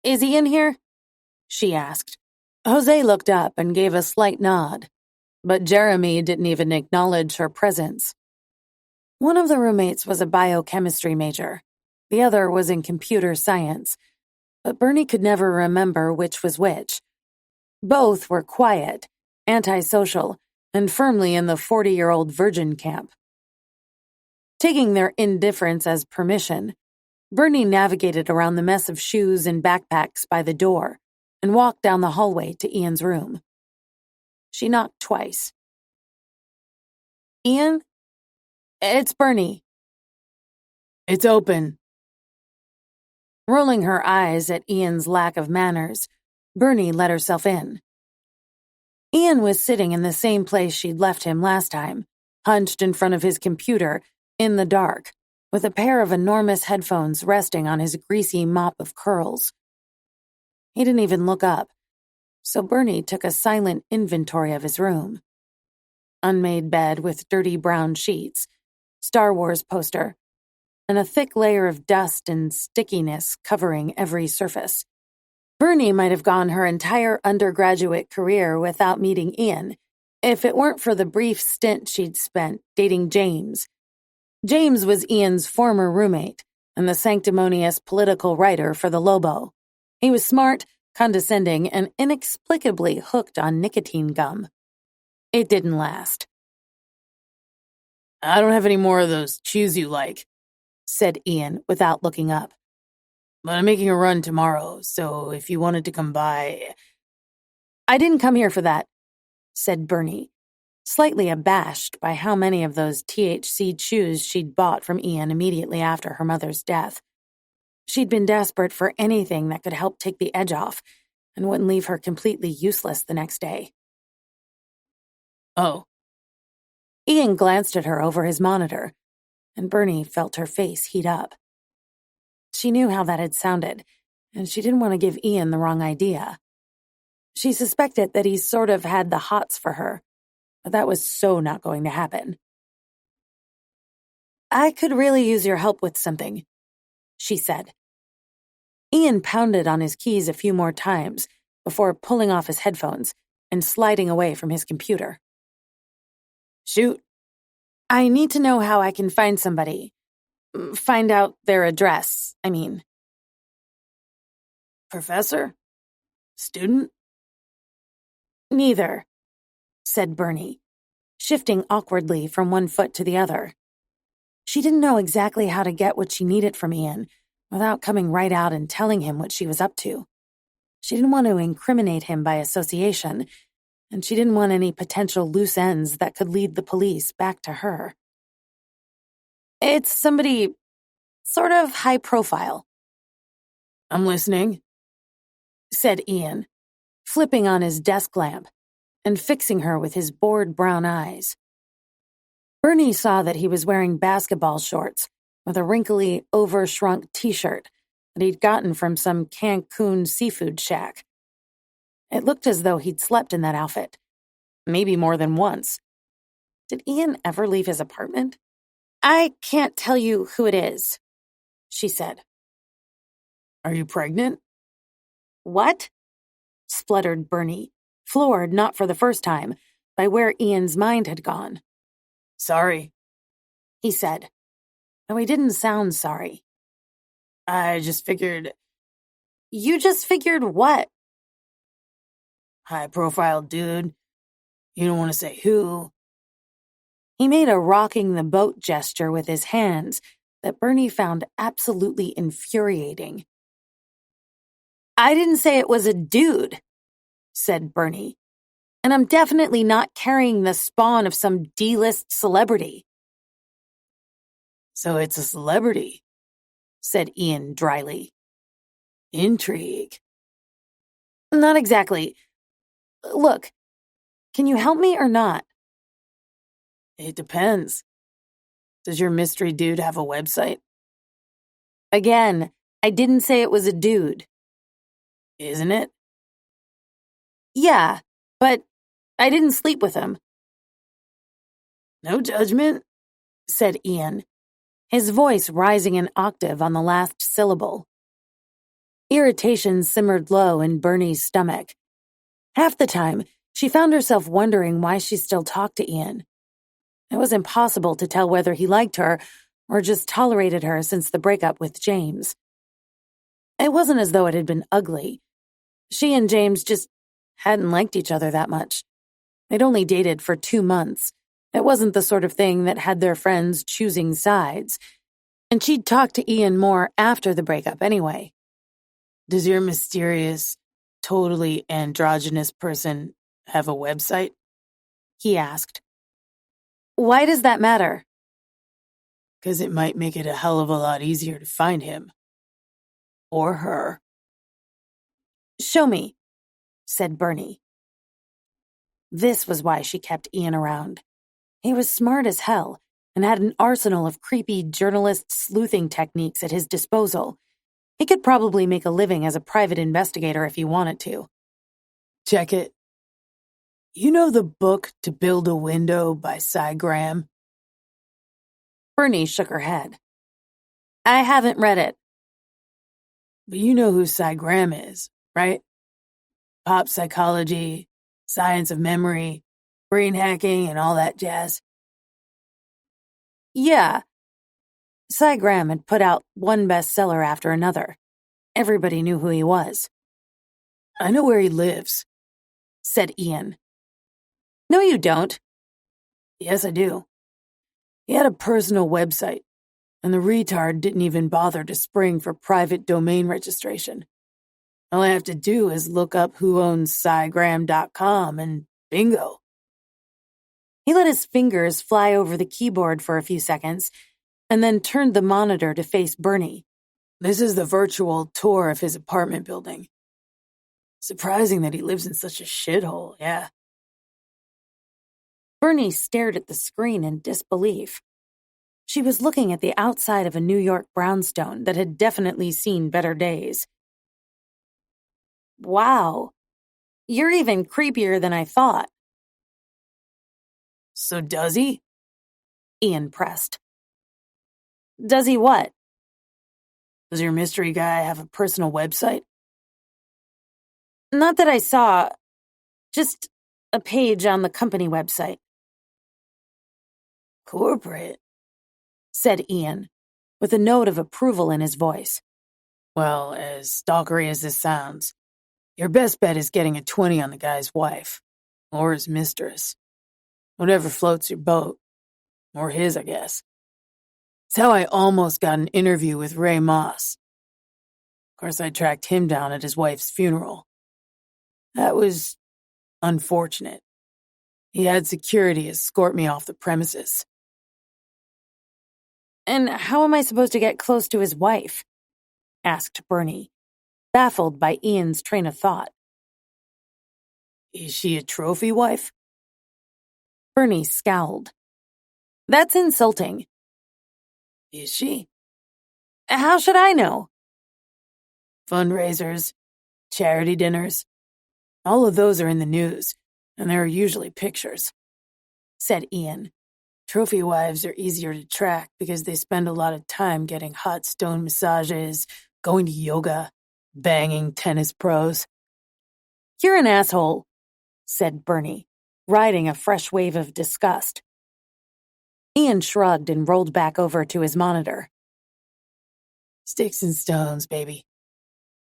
"Is he in here?" she asked. Jose looked up and gave a slight nod, but Jeremy didn't even acknowledge her presence. One of the roommates was a biochemistry major. The other was in computer science, but Bernie could never remember which was which. Both were quiet, antisocial, and firmly in the 40-year-old virgin camp. Taking their indifference as permission, Bernie navigated around the mess of shoes and backpacks by the door and walked down the hallway to Ian's room. She knocked twice. "Ian? It's Bernie." "It's open." Rolling her eyes at Ian's lack of manners, Bernie let herself in. Ian was sitting in the same place she'd left him last time, hunched in front of his computer, in the dark, with a pair of enormous headphones resting on his greasy mop of curls. He didn't even look up, so Bernie took a silent inventory of his room. Unmade bed with dirty brown sheets, Star Wars poster, and a thick layer of dust and stickiness covering every surface. Bernie might have gone her entire undergraduate career without meeting Ian, if it weren't for the brief stint she'd spent dating James. James was Ian's former roommate and the sanctimonious political writer for the Lobo. He was smart, condescending, and inexplicably hooked on nicotine gum. It didn't last. "I don't have any more of those chews you like," said Ian without looking up. "But I'm making a run tomorrow, so if you wanted to come by—" "I didn't come here for that," said Bernie, slightly abashed by how many of those THC chews she'd bought from Ian immediately after her mother's death. She'd been desperate for anything that could help take the edge off and wouldn't leave her completely useless the next day. "Oh." Ian glanced at her over his monitor, and Bernie felt her face heat up. She knew how that had sounded, and she didn't want to give Ian the wrong idea. She suspected that he sort of had the hots for her, but that was so not going to happen. "I could really use your help with something," she said. Ian pounded on his keys a few more times before pulling off his headphones and sliding away from his computer. "Shoot. I need to know how I can find somebody. Find out their address, I mean." "Professor? Student?" "Neither," said Bernie, shifting awkwardly from one foot to the other. She didn't know exactly how to get what she needed from Ian without coming right out and telling him what she was up to. She didn't want to incriminate him by association, and she didn't want any potential loose ends that could lead the police back to her. "It's somebody sort of high profile." "I'm listening," said Ian, flipping on his desk lamp and fixing her with his bored brown eyes. Bernie saw that he was wearing basketball shorts with a wrinkly, overshrunk t-shirt that he'd gotten from some Cancun seafood shack. It looked as though he'd slept in that outfit, maybe more than once. Did Ian ever leave his apartment? "I can't tell you who it is," she said. "Are you pregnant?" "What?" spluttered Bernie, floored not for the first time by where Ian's mind had gone. "Sorry," he said, though he didn't sound sorry. "I just figured—" "You just figured what?" "High-profile dude. You don't want to say who." He made a rocking the boat gesture with his hands that Bernie found absolutely infuriating. "I didn't say it was a dude," said Bernie, "and I'm definitely not carrying the spawn of some D-list celebrity." "So it's a celebrity," said Ian dryly. "Intrigue." "Not exactly. Look, can you help me or not?" "It depends. Does your mystery dude have a website?" "Again, I didn't say it was a dude." "Isn't it?" "Yeah, but I didn't sleep with him." "No judgment," said Ian, his voice rising an octave on the last syllable. Irritation simmered low in Bernie's stomach. Half the time, she found herself wondering why she still talked to Ian. It was impossible to tell whether he liked her or just tolerated her since the breakup with James. It wasn't as though it had been ugly. She and James just hadn't liked each other that much. They'd only dated for 2 months. It wasn't the sort of thing that had their friends choosing sides. And she'd talked to Ian more after the breakup anyway. "Does your mysterious, totally androgynous person have a website?" he asked. "Why does that matter?" "'Cause it might make it a hell of a lot easier to find him. Or her." "Show me," said Bernie. This was why she kept Ian around. He was smart as hell and had an arsenal of creepy journalist sleuthing techniques at his disposal. He could probably make a living as a private investigator if he wanted to. "Check it. You know the book To Build a Window by Cy Graham?" Bernie shook her head. "I haven't read it." "But you know who Cy Graham is, right? Pop psychology, science of memory, brain hacking, and all that jazz." "Yeah." Cy Graham had put out one bestseller after another. Everybody knew who he was. "I know where he lives," said Ian. "No, you don't." "Yes, I do. He had a personal website, and the retard didn't even bother to spring for private domain registration. All I have to do is look up who owns cygram.com and bingo." He let his fingers fly over the keyboard for a few seconds and then turned the monitor to face Bernie. "This is the virtual tour of his apartment building. Surprising that he lives in such a shithole, yeah." Bernie stared at the screen in disbelief. She was looking at the outside of a New York brownstone that had definitely seen better days. Wow, you're even creepier than I thought.
So does he?
Ian pressed. Does he what?
Does your mystery guy have a personal website?
Not that I saw, just a page on the company website.
Corporate,
said Ian, with a note of approval in his voice.
Well, as stalkery as this sounds, your best bet is getting a 20 on the guy's wife, or his mistress. Whatever floats your boat. Or his, I guess. It's how I almost got an interview with Ray Moss. Of course, I tracked him down at his wife's funeral. That was unfortunate. He had security escort me off the premises.
And how am I supposed to get close to his wife? Asked Bernie, baffled by Ian's train of thought.
Is she a trophy wife?
Bernie scowled. That's insulting.
Is she?
How should I know?
Fundraisers, charity dinners, all of those are in the news, and there are usually pictures,
said Ian.
Trophy wives are easier to track because they spend a lot of time getting hot stone massages, going to yoga, banging tennis pros.
You're an asshole, said Bernie, riding a fresh wave of disgust. Ian shrugged and rolled back over to his monitor.
Sticks and stones, baby.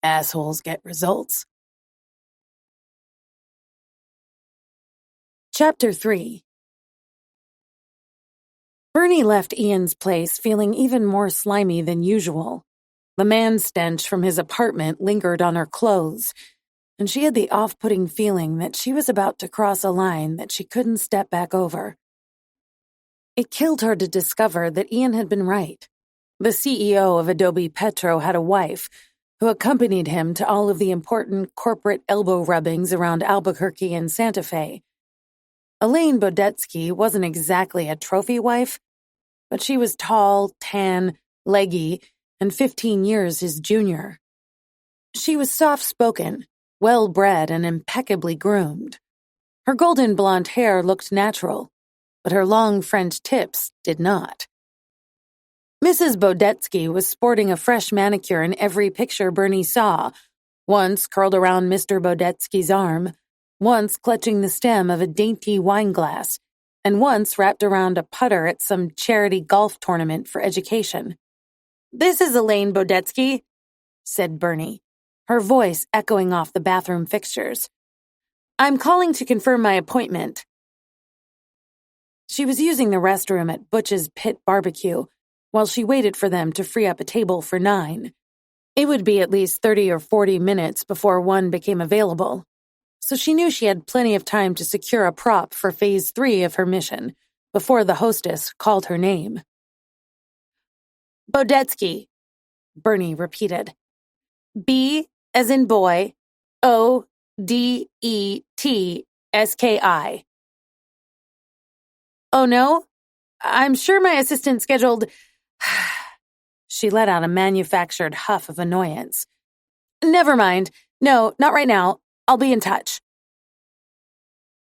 Assholes get results.
Chapter 3. Bernie left Ian's place feeling even more slimy than usual. The man stench from his apartment lingered on her clothes, and she had the off-putting feeling that she was about to cross a line that she couldn't step back over. It killed her to discover that Ian had been right. The CEO of Adobe Petro had a wife who accompanied him to all of the important corporate elbow rubbings around Albuquerque and Santa Fe. Elaine Bodetsky wasn't exactly a trophy wife, but she was tall, tan, leggy, and 15 years his junior. She was soft-spoken, well-bred, and impeccably groomed. Her golden blonde hair looked natural, but her long French tips did not. Mrs. Bodetsky was sporting a fresh manicure in every picture Bernie saw, once curled around Mr. Bodetsky's arm, once clutching the stem of a dainty wine glass, and once wrapped around a putter at some charity golf tournament for education. "This is Elaine Bodetsky," said Bernie, her voice echoing off the bathroom fixtures. "I'm calling to confirm my appointment." She was using the restroom at Butch's Pit Barbecue while she waited for them to free up a table for 9. It would be at least 30 or 40 minutes before one became available, so she knew she had plenty of time to secure a prop for Phase 3 of her mission before the hostess called her name. "Bodetsky," Bernie repeated. "B as in boy, O-D-E-T-S-K-I. "Oh no? I'm sure my assistant scheduled..." She let out a manufactured huff of annoyance. "Never mind. No, not right now. I'll be in touch."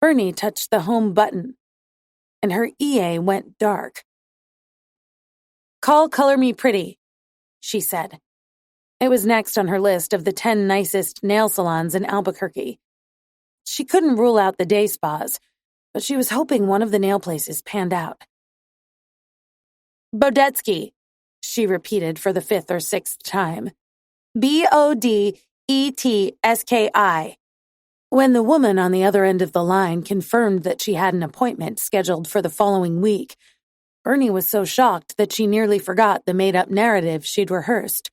Bernie touched the home button, and her EA went dark. "Call Color Me Pretty," she said. It was next on her list of the 10 nicest nail salons in Albuquerque. She couldn't rule out the day spas, but she was hoping one of the nail places panned out. "Bodetsky," she repeated for the 5th or 6th time. "B-O-D-E-T-S-K-I. When the woman on the other end of the line confirmed that she had an appointment scheduled for the following week, Bernie was so shocked that she nearly forgot the made-up narrative she'd rehearsed.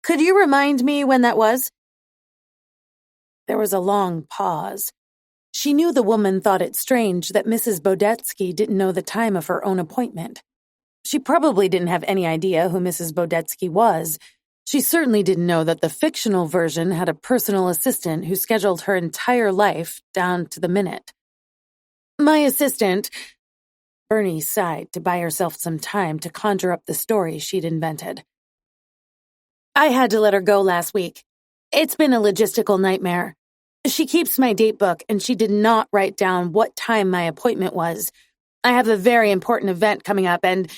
Could you remind me when that was?" There was a long pause. She knew the woman thought it strange that Mrs. Bodetsky didn't know the time of her own appointment. She probably didn't have any idea who Mrs. Bodetsky was. She certainly didn't know that the fictional version had a personal assistant who scheduled her entire life down to the minute. "My assistant..." Bernie sighed to buy herself some time to conjure up the story she'd invented. I had to let her go last week. It's been a logistical nightmare. She keeps my date book, and she did not write down what time my appointment was. I have a very important event coming up, and...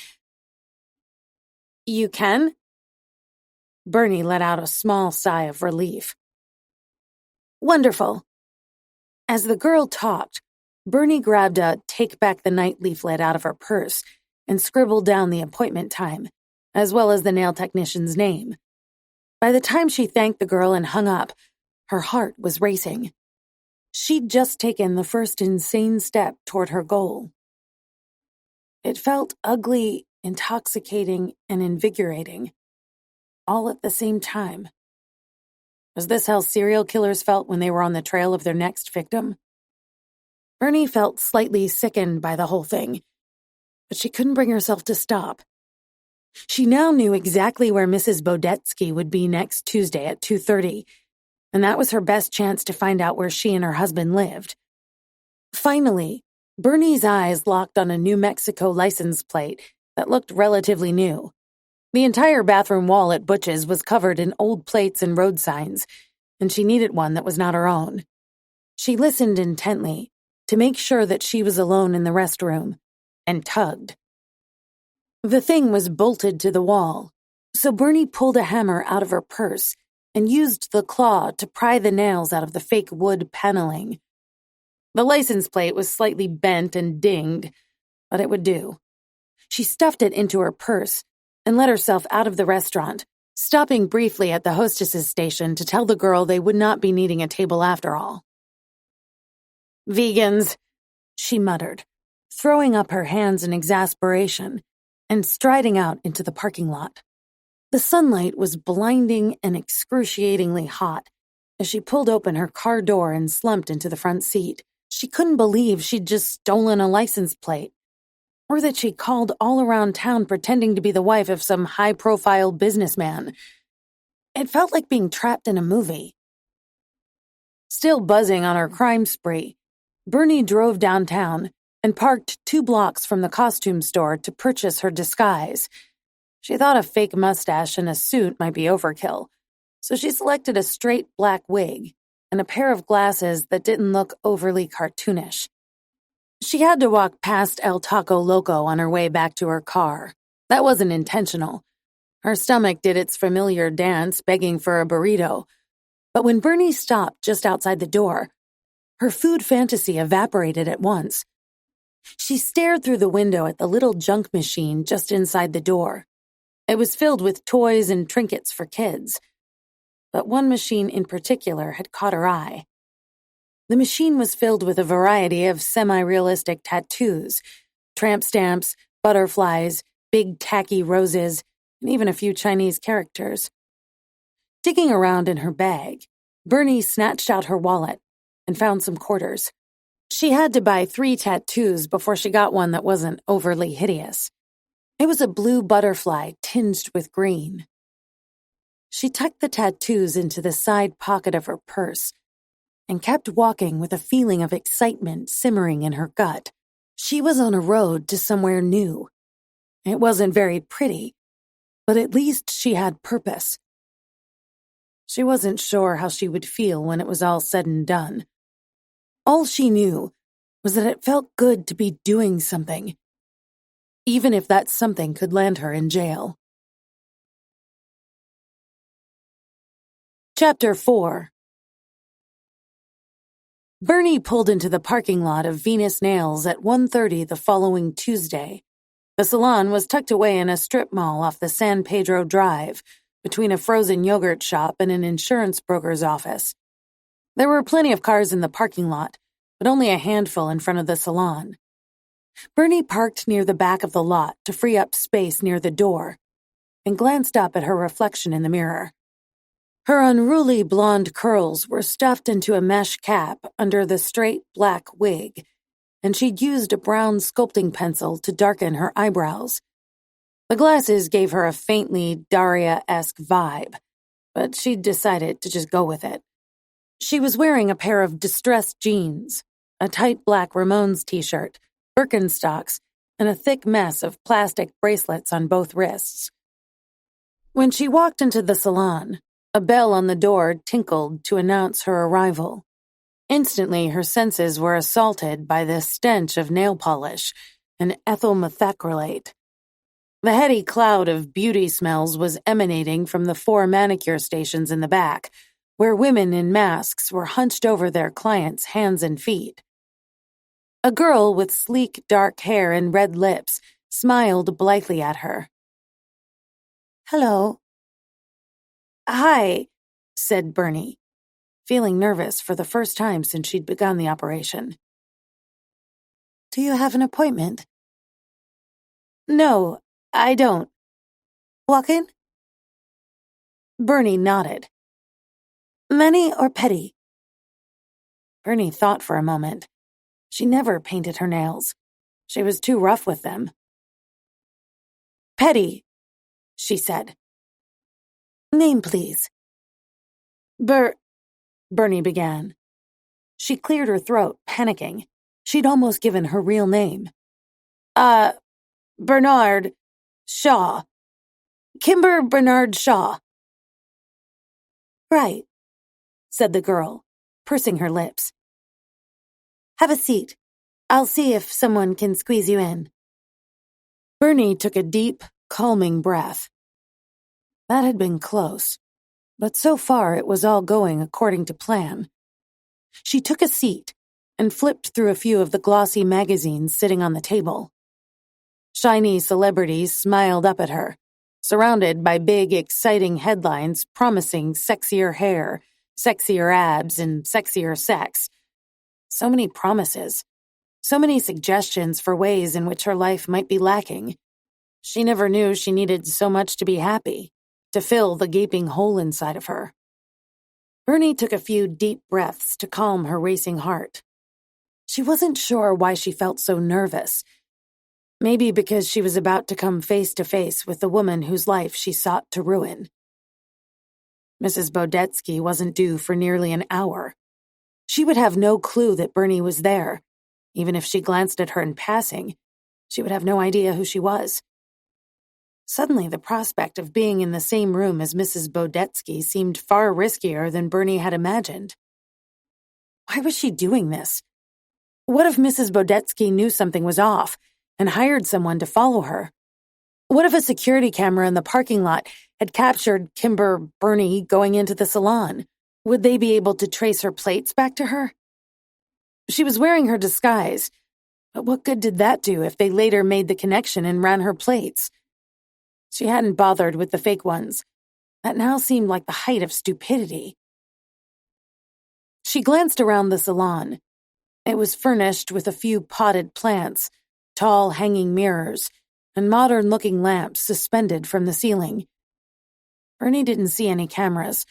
You can? Bernie let out a small sigh of relief. Wonderful. As the girl talked, Bernie grabbed a Take Back the Night leaflet out of her purse and scribbled down the appointment time, as well as the nail technician's name. By the time she thanked the girl and hung up, her heart was racing. She'd just taken the first insane step toward her goal. It felt ugly, intoxicating, and invigorating, all at the same time. Was this how serial killers felt when they were on the trail of their next victim? Bernie felt slightly sickened by the whole thing, but she couldn't bring herself to stop. She now knew exactly where Mrs. Bodetsky would be next Tuesday at 2:30, and that was her best chance to find out where she and her husband lived. Finally, Bernie's eyes locked on a New Mexico license plate that looked relatively new. The entire bathroom wall at Butch's was covered in old plates and road signs, and she needed one that was not her own. She listened intently to make sure that she was alone in the restroom, and tugged. The thing was bolted to the wall, so Bernie pulled a hammer out of her purse and used the claw to pry the nails out of the fake wood paneling. The license plate was slightly bent and dinged, but it would do. She stuffed it into her purse and let herself out of the restaurant, stopping briefly at the hostess's station to tell the girl they would not be needing a table after all. Vegans, she muttered, throwing up her hands in exasperation and striding out into the parking lot. The sunlight was blinding and excruciatingly hot as she pulled open her car door and slumped into the front seat. She couldn't believe she'd just stolen a license plate, or that she called all around town pretending to be the wife of some high-profile businessman. It felt like being trapped in a movie. Still buzzing on her crime spree, Bernie drove downtown and parked 2 blocks from the costume store to purchase her disguise. She thought a fake mustache and a suit might be overkill, so she selected a straight black wig and a pair of glasses that didn't look overly cartoonish. She had to walk past El Taco Loco on her way back to her car. That wasn't intentional. Her stomach did its familiar dance, begging for a burrito. But when Bernie stopped just outside the door, her food fantasy evaporated at once. She stared through the window at the little junk machine just inside the door. It was filled with toys and trinkets for kids. But one machine in particular had caught her eye. The machine was filled with a variety of semi-realistic tattoos, tramp stamps, butterflies, big tacky roses, and even a few Chinese characters. Digging around in her bag, Bernie snatched out her wallet and found some quarters. She had to buy 3 tattoos before she got one that wasn't overly hideous. It was a blue butterfly tinged with green. She tucked the tattoos into the side pocket of her purse and kept walking with a feeling of excitement simmering in her gut. She was on a road to somewhere new. It wasn't very pretty, but at least she had purpose. She wasn't sure how she would feel when it was all said and done. All she knew was that it felt good to be doing something, even if that something could land her in jail. Chapter 4. Bernie pulled into the parking lot of Venus Nails at 1:30 the following Tuesday. The salon was tucked away in a strip mall off the San Pedro Drive, between a frozen yogurt shop and an insurance broker's office. There were plenty of cars in the parking lot, but only a handful in front of the salon. Bernie parked near the back of the lot to free up space near the door, and glanced up at her reflection in the mirror. Her unruly blonde curls were stuffed into a mesh cap under the straight black wig, and she'd used a brown sculpting pencil to darken her eyebrows. The glasses gave her a faintly Daria-esque vibe, but she'd decided to just go with it. She was wearing a pair of distressed jeans, a tight black Ramones t-shirt, Birkenstocks, and a thick mess of plastic bracelets on both wrists. When she walked into the salon, a bell on the door tinkled to announce her arrival. Instantly, her senses were assaulted by the stench of nail polish and ethyl methacrylate. The heady cloud of beauty smells was emanating from the 4 manicure stations in the back, where women in masks were hunched over their clients' hands and feet. A girl with sleek dark hair and red lips smiled blithely at her. "Hello." "Hi," said Bernie, feeling nervous for the first time since she'd begun the operation. "Do you have an appointment?" "No, I don't. Walk in?" Bernie nodded. "Mani or pedi?" Bernie thought for a moment. She never painted her nails. She was too rough with them. "Pedi," she said. "Name, please." Bernie began. She cleared her throat, panicking. She'd almost given her real name. Bernard Shaw. Kimber Bernard Shaw." "Right," said the girl, pursing her lips. "Have a seat. I'll see if someone can squeeze you in." Bernie took a deep, calming breath. That had been close, but so far it was all going according to plan. She took a seat and flipped through a few of the glossy magazines sitting on the table. Shiny celebrities smiled up at her, surrounded by big, exciting headlines promising sexier hair, sexier abs, and sexier sex. So many promises. So many suggestions for ways in which her life might be lacking. She never knew she needed so much to be happy, to fill the gaping hole inside of her. Bernie took a few deep breaths to calm her racing heart. She wasn't sure why she felt so nervous. Maybe because she was about to come face to face with the woman whose life she sought to ruin. Mrs. Bodetsky wasn't due for nearly an hour. She would have no clue that Bernie was there. Even if she glanced at her in passing, she would have no idea who she was. Suddenly, the prospect of being in the same room as Mrs. Bodetsky seemed far riskier than Bernie had imagined. Why was she doing this? What if Mrs. Bodetsky knew something was off and hired someone to follow her? What if a security camera in the parking lot had captured Kimber Bernie going into the salon? Would they be able to trace her plates back to her? She was wearing her disguise, but what good did that do if they later made the connection and ran her plates? She hadn't bothered with the fake ones. That now seemed like the height of stupidity. She glanced around the salon. It was furnished with a few potted plants, tall hanging mirrors, and modern-looking lamps suspended from the ceiling. Bernie didn't see any cameras,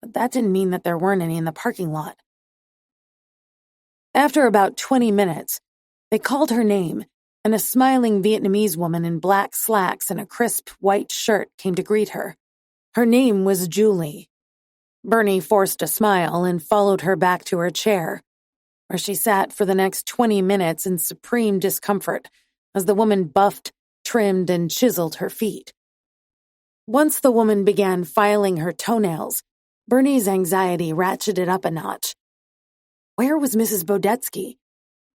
but that didn't mean that there weren't any in the parking lot. After about 20 minutes, they called her name, and a smiling Vietnamese woman in black slacks and a crisp white shirt came to greet her. Her name was Julie. Bernie forced a smile and followed her back to her chair, where she sat for the next 20 minutes in supreme discomfort as the woman buffed, trimmed, and chiseled her feet. Once the woman began filing her toenails, Bernie's anxiety ratcheted up a notch. Where was Mrs. Bodetsky?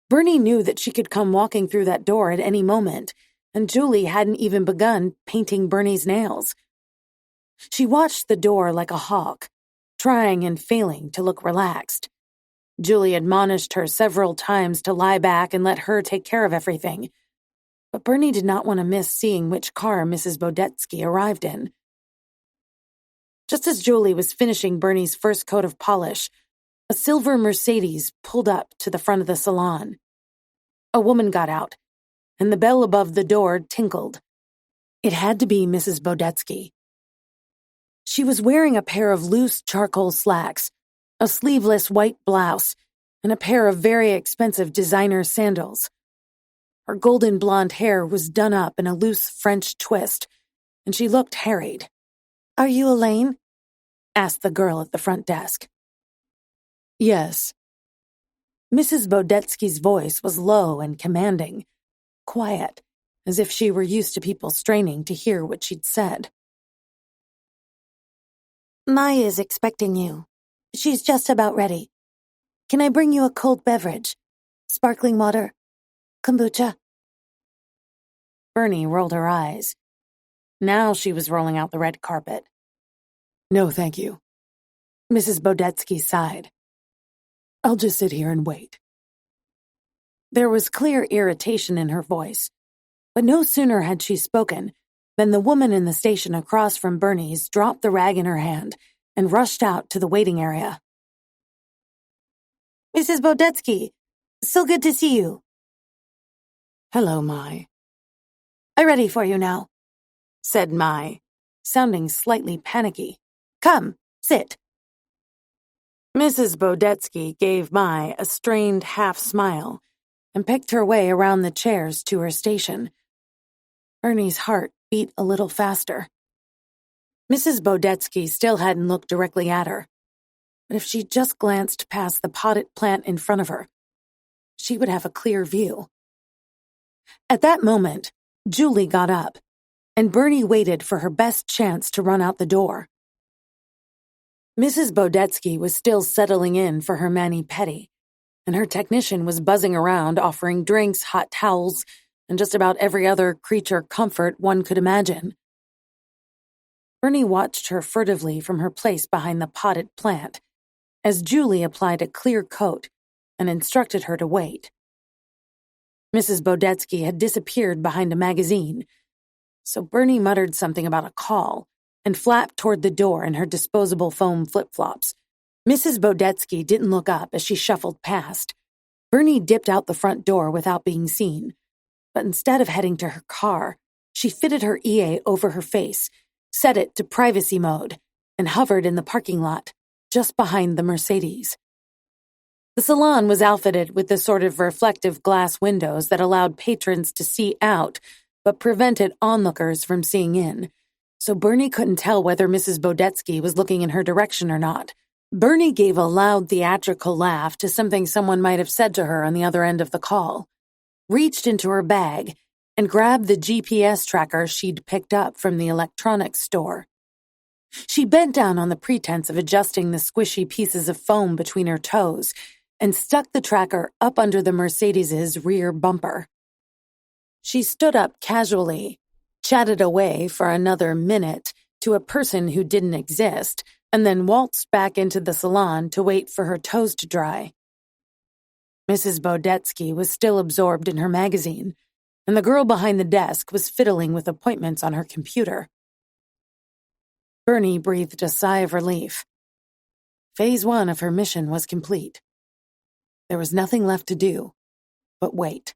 Bernie knew that she could come walking through that door at any moment, and Julie hadn't even begun painting Bernie's nails. She watched the door like a hawk, trying and failing to look relaxed. Julie admonished her several times to lie back and let her take care of everything. But Bernie did not want to miss seeing which car Mrs. Bodetsky arrived in. Just as Julie was finishing Bernie's first coat of polish, a silver Mercedes pulled up to the front of the salon. A woman got out, and the bell above the door tinkled. It had to be Mrs. Bodetsky. She was wearing a pair of loose charcoal slacks, a sleeveless white blouse, and a pair of very expensive designer sandals. Her golden blonde hair was done up in a loose French twist, and she looked harried. "Are you Elaine?" asked the girl at the front desk. "Yes." Mrs. Bodetsky's voice was low and commanding. quiet, as if she were used to people straining to hear what she'd said. "Mai is expecting you. She's just about ready. Can I bring you a cold beverage? Sparkling water? Kombucha?" Bernie rolled her eyes. Now she was rolling out the red carpet. "No, thank you." Mrs. Bodetsky sighed. "I'll just sit here and wait." There was clear irritation in her voice, but no sooner had she spoken than the woman in the station across from Bernie's dropped the rag in her hand and rushed out to the waiting area. "Mrs. Bodetsky, so good to see you." "Hello, Mai." "I'm ready for you now," said Mai, sounding slightly panicky. "Come, sit." Mrs. Bodetsky gave Mai a strained half-smile and picked her way around the chairs to her station. Bernie's heart beat a little faster. Mrs. Bodetsky still hadn't looked directly at her, but if she just glanced past the potted plant in front of her, she would have a clear view. At that moment, Julie got up, and Bernie waited for her best chance to run out the door. Mrs. Bodetsky was still settling in for her mani-pedi, and her technician was buzzing around offering drinks, hot towels, and just about every other creature comfort one could imagine. Bernie watched her furtively from her place behind the potted plant as Julie applied a clear coat and instructed her to wait. Mrs. Bodetsky had disappeared behind a magazine, so Bernie muttered something about a call and flapped toward the door in her disposable foam flip-flops. Mrs. Bodetsky didn't look up as she shuffled past. Bernie dipped out the front door without being seen, but instead of heading to her car, she fitted her EA over her face, set it to privacy mode, and hovered in the parking lot, just behind the Mercedes. The salon was outfitted with the sort of reflective glass windows that allowed patrons to see out, but prevented onlookers from seeing in, so Bernie couldn't tell whether Mrs. Bodetsky was looking in her direction or not. Bernie gave a loud theatrical laugh to something someone might have said to her on the other end of the call, reached into her bag, and grabbed the GPS tracker she'd picked up from the electronics store. She bent down on the pretense of adjusting the squishy pieces of foam between her toes and stuck the tracker up under the Mercedes's rear bumper. She stood up casually, chatted away for another minute to a person who didn't exist, and then waltzed back into the salon to wait for her toes to dry. Mrs. Bodetsky was still absorbed in her magazine, and the girl behind the desk was fiddling with appointments on her computer. Bernie breathed a sigh of relief. Phase 1 of her mission was complete. There was nothing left to do but wait.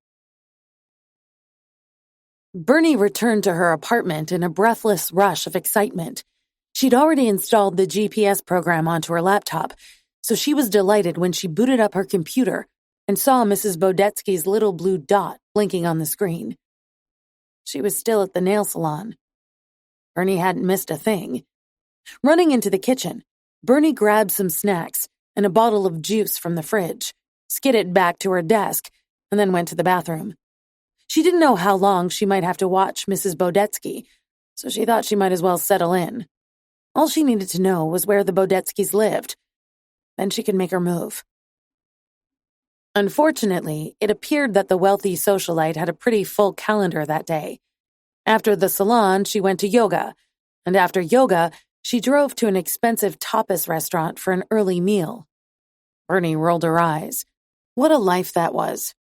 Bernie returned to her apartment in a breathless rush of excitement. She'd already installed the GPS program onto her laptop, so she was delighted when she booted up her computer and saw Mrs. Bodetsky's little blue dot blinking on the screen. She was still at the nail salon. Bernie hadn't missed a thing. Running into the kitchen, Bernie grabbed some snacks and a bottle of juice from the fridge, skidded back to her desk, and then went to the bathroom. She didn't know how long she might have to watch Mrs. Bodetsky, so she thought she might as well settle in. All she needed to know was where the Bodetskys lived. Then she could make her move. Unfortunately, it appeared that the wealthy socialite had a pretty full calendar that day. After the salon, she went to yoga, and after yoga, she drove to an expensive tapas restaurant for an early meal. Bernie rolled her eyes. What a life that was.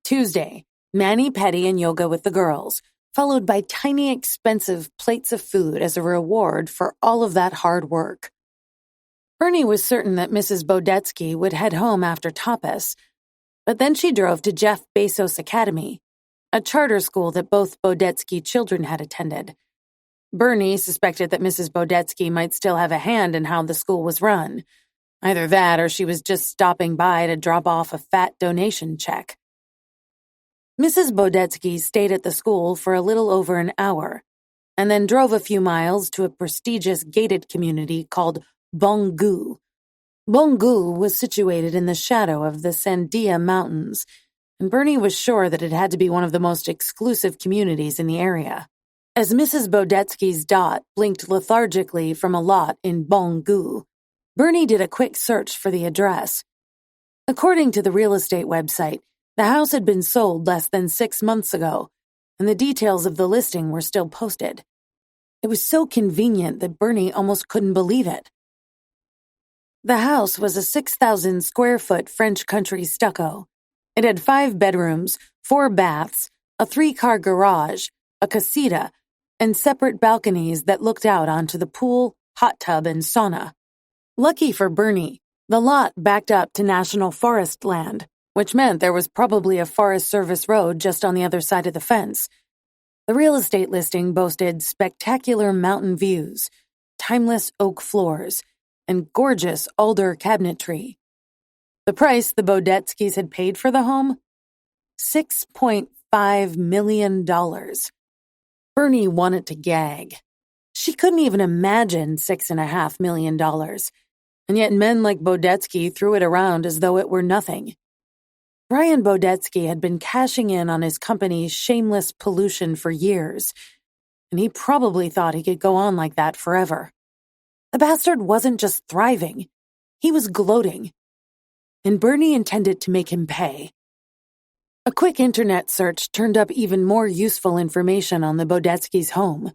Tuesday, mani-pedi and yoga with the girls, followed by tiny expensive plates of food as a reward for all of that hard work. Bernie was certain that Mrs. Bodetsky would head home after tapas, but then she drove to Jeff Bezos Academy, a charter school that both Bodetsky children had attended. Bernie suspected that Mrs. Bodetsky might still have a hand in how the school was run. Either that or she was just stopping by to drop off a fat donation check. Mrs. Bodetsky stayed at the school for a little over an hour, and then drove a few miles to a prestigious gated community called Bonggu. Bonggu was situated in the shadow of the Sandia Mountains, and Bernie was sure that it had to be one of the most exclusive communities in the area. As Mrs. Bodetsky's dot blinked lethargically from a lot in Bongu, Bernie did a quick search for the address. According to the real estate website, the house had been sold less than 6 months ago, and the details of the listing were still posted. It was so convenient that Bernie almost couldn't believe it. The house was a 6,000-square-foot French country stucco. It had 5 bedrooms, 4 baths, a 3-car garage, a casita, and separate balconies that looked out onto the pool, hot tub, and sauna. Lucky for Bernie, the lot backed up to National Forest land, which meant there was probably a Forest Service road just on the other side of the fence. The real estate listing boasted spectacular mountain views, timeless oak floors, and gorgeous alder cabinetry. The price the Bodetskys had paid for the home? $6.5 million. Bernie wanted to gag. She couldn't even imagine $6.5 million, and yet men like Bodetsky threw it around as though it were nothing. Brian Bodetsky had been cashing in on his company's shameless pollution for years, and he probably thought he could go on like that forever. The bastard wasn't just thriving, he was gloating, and Bernie intended to make him pay. A quick internet search turned up even more useful information on the Bodetskys' home.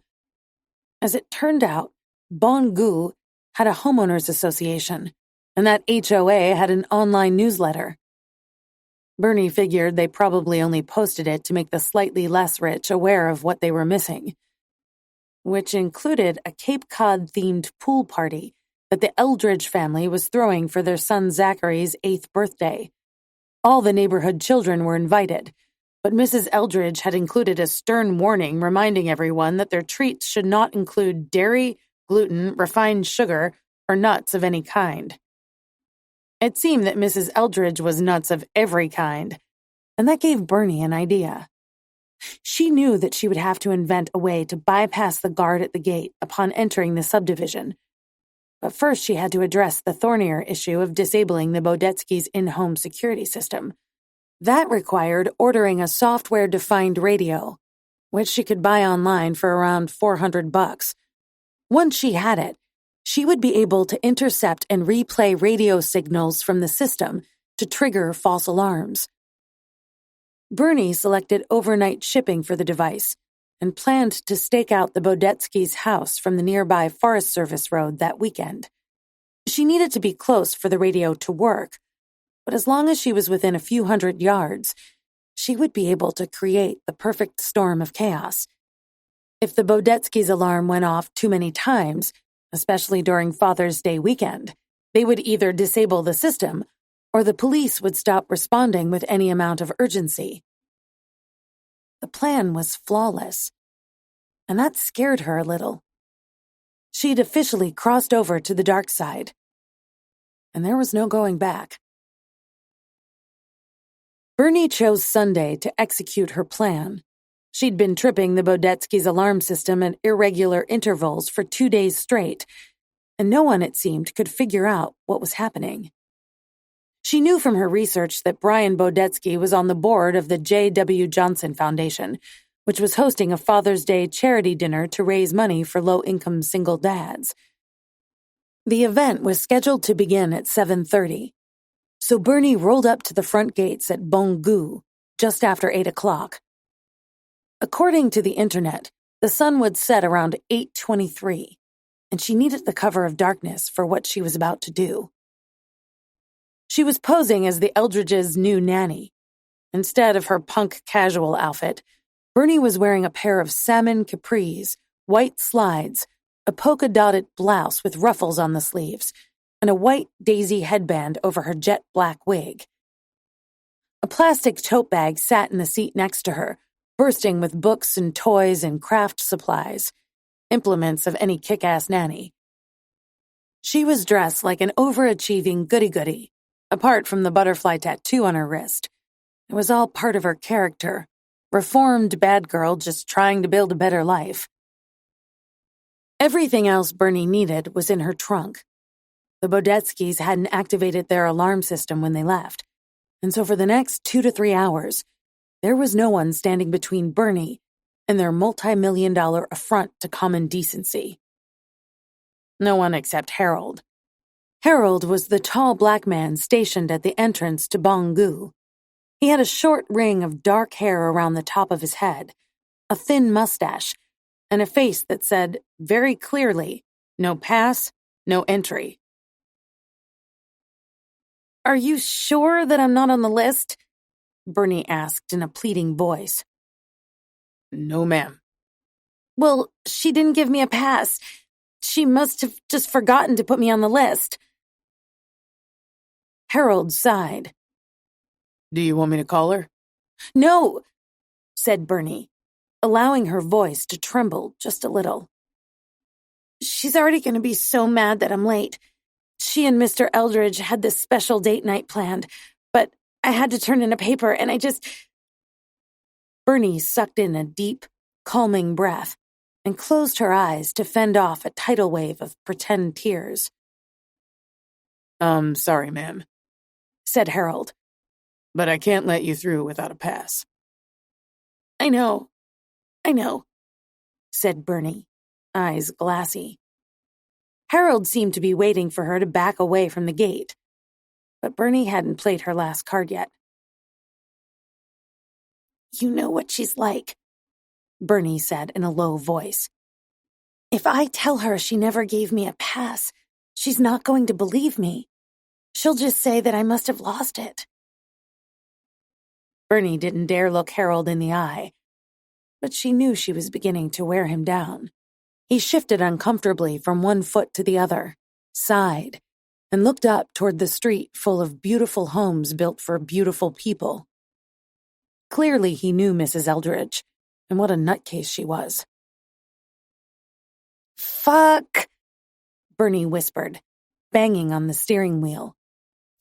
As it turned out, Bongu had a homeowners association, and that HOA had an online newsletter. Bernie figured they probably only posted it to make the slightly less rich aware of what they were missing, which included a Cape Cod-themed pool party that the Eldridge family was throwing for their son Zachary's 8th birthday. All the neighborhood children were invited, but Mrs. Eldridge had included a stern warning reminding everyone that their treats should not include dairy, gluten, refined sugar, or nuts of any kind. It seemed that Mrs. Eldridge was nuts of every kind, and that gave Bernie an idea. She knew that she would have to invent a way to bypass the guard at the gate upon entering the subdivision. But first she had to address the thornier issue of disabling the Bodetskys' in-home security system. That required ordering a software-defined radio, which she could buy online for around $400. Once she had it, she would be able to intercept and replay radio signals from the system to trigger false alarms. Bernie selected overnight shipping for the device and planned to stake out the Bodetskys' house from the nearby Forest Service road that weekend. She needed to be close for the radio to work, but as long as she was within a few hundred yards, she would be able to create the perfect storm of chaos. If the Bodetskys' alarm went off too many times, especially during Father's Day weekend, they would either disable the system or the police would stop responding with any amount of urgency. The plan was flawless, and that scared her a little. She'd officially crossed over to the dark side, and there was no going back. Bernie chose Sunday to execute her plan. She'd been tripping the Bodetskys' alarm system at irregular intervals for 2 days straight, and no one, it seemed, could figure out what was happening. She knew from her research that Brian Bodetsky was on the board of the J.W. Johnson Foundation, which was hosting a Father's Day charity dinner to raise money for low-income single dads. The event was scheduled to begin at 7:30, so Bernie rolled up to the front gates at Bongu just after 8 o'clock. According to the internet, the sun would set around 8:23, and she needed the cover of darkness for what she was about to do. She was posing as the Eldridges' new nanny. Instead of her punk casual outfit, Bernie was wearing a pair of salmon capris, white slides, a polka-dotted blouse with ruffles on the sleeves, and a white daisy headband over her jet black wig. A plastic tote bag sat in the seat next to her, bursting with books and toys and craft supplies, implements of any kick-ass nanny. She was dressed like an overachieving goody-goody, apart from the butterfly tattoo on her wrist. It was all part of her character, reformed bad girl just trying to build a better life. Everything else Bernie needed was in her trunk. The Bodetskys hadn't activated their alarm system when they left, And so for the next 2 to 3 hours, there was no one standing between Bernie and their multi-million-dollar affront to common decency. No one except Harold. Harold was the tall black man stationed at the entrance to Bangu. He had a short ring of dark hair around the top of his head, a thin mustache, and a face that said very clearly, "No pass, no entry." "Are you sure that I'm not on the list?" Bernie asked in a pleading voice.
"No, ma'am."
"Well, she didn't give me a pass. She must have just forgotten to put me on the list." Harold sighed.
"Do you want me to call her?"
"No," said Bernie, allowing her voice to tremble just a little. "She's already going to be so mad that I'm late. She and Mr. Eldridge had this special date night planned, but I had to turn in a paper and I just..." Bernie sucked in a deep, calming breath and closed her eyes to fend off a tidal wave of pretend tears.
Sorry, ma'am,"
said Harold.
"but I can't let you through without a pass."
I know, said Bernie, eyes glassy. Harold seemed to be waiting for her to back away from the gate, but Bernie hadn't played her last card yet. "You know what she's like," Bernie said in a low voice. "If I tell her she never gave me a pass, she's not going to believe me. She'll just say that I must have lost it." Bernie didn't dare look Harold in the eye, but she knew she was beginning to wear him down. He shifted uncomfortably from one foot to the other, sighed, and looked up toward the street full of beautiful homes built for beautiful people. Clearly he knew Mrs. Eldridge, and what a nutcase she was. "Fuck," Bernie whispered, banging on the steering wheel.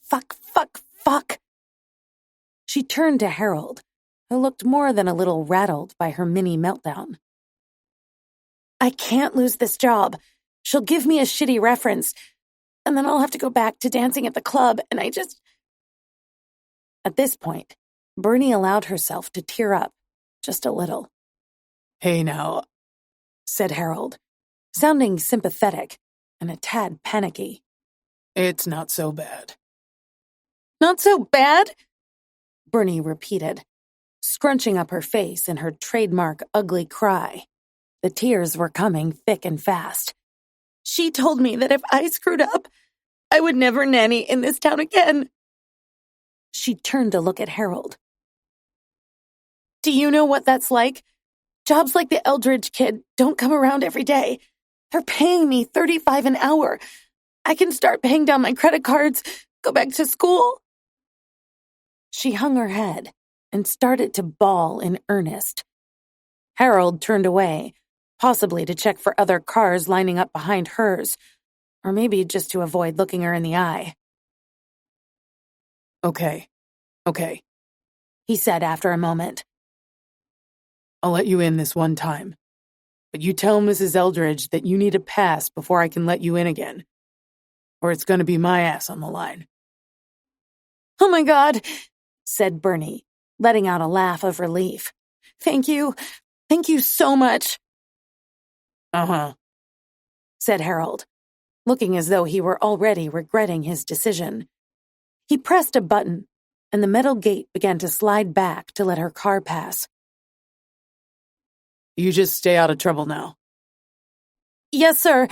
"Fuck, fuck, fuck." She turned to Harold, who looked more than a little rattled by her mini meltdown. "I can't lose this job. She'll give me a shitty reference, and then I'll have to go back to dancing at the club, and I just..." At this point, Bernie allowed herself to tear up, just a little.
"Hey now,"
said Harold, sounding sympathetic and a tad panicky.
"It's not so bad."
"Not so bad?" Bernie repeated, scrunching up her face in her trademark ugly cry. The tears were coming thick and fast. "She told me that if I screwed up, I would never nanny in this town again." She turned to look at Harold. "Do you know what that's like? Jobs like the Eldridge kid don't come around every day. They're paying me $35 an hour. I can start paying down my credit cards, go back to school." She hung her head and started to bawl in earnest. Harold turned away, possibly to check for other cars lining up behind hers, or maybe just to avoid looking her in the eye.
Okay,
He said after a moment.
"I'll let you in this one time. But you tell Mrs. Eldridge that you need a pass before I can let you in again. Or it's going to be my ass on the line."
"Oh my God," said Bernie, letting out a laugh of relief. Thank you so much."
"Uh-huh,"
said Harold, looking as though he were already regretting his decision. He pressed a button, and the metal gate began to slide back to let her car pass.
"You just stay out of trouble now."
"Yes, sir,"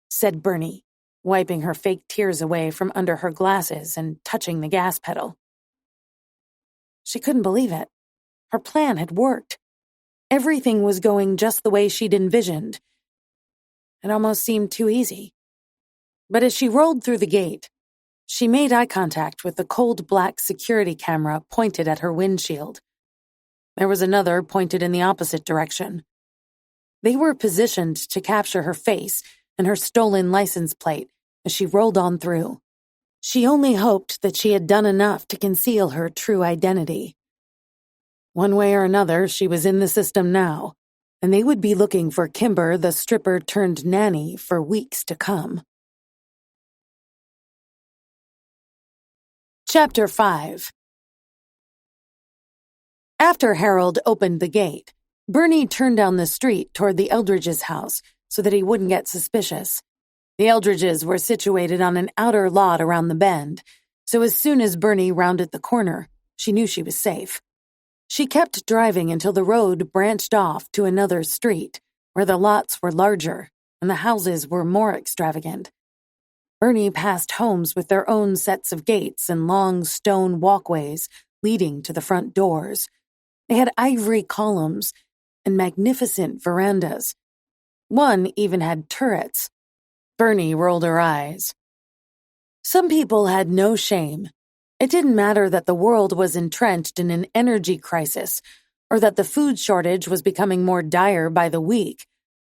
said Bernie, wiping her fake tears away from under her glasses and touching the gas pedal. She couldn't believe it. Her plan had worked. Everything was going just the way she'd envisioned. It almost seemed too easy. But as she rolled through the gate, she made eye contact with the cold black security camera pointed at her windshield. There was another pointed in the opposite direction. They were positioned to capture her face and her stolen license plate as she rolled on through. She only hoped that she had done enough to conceal her true identity. One way or another, she was in the system now, and they would be looking for Kimber, the stripper-turned-nanny, for weeks to come. Chapter 5. After Harold opened the gate, Bernie turned down the street toward the Eldridge's house so that he wouldn't get suspicious. The Eldridges were situated on an outer lot around the bend, so as soon as Bernie rounded the corner, she knew she was safe. She kept driving until the road branched off to another street, where the lots were larger and the houses were more extravagant. Bernie passed homes with their own sets of gates and long stone walkways leading to the front doors. They had ivory columns and magnificent verandas. One even had turrets. Bernie rolled her eyes. Some people had no shame. It didn't matter that the world was entrenched in an energy crisis or that the food shortage was becoming more dire by the week.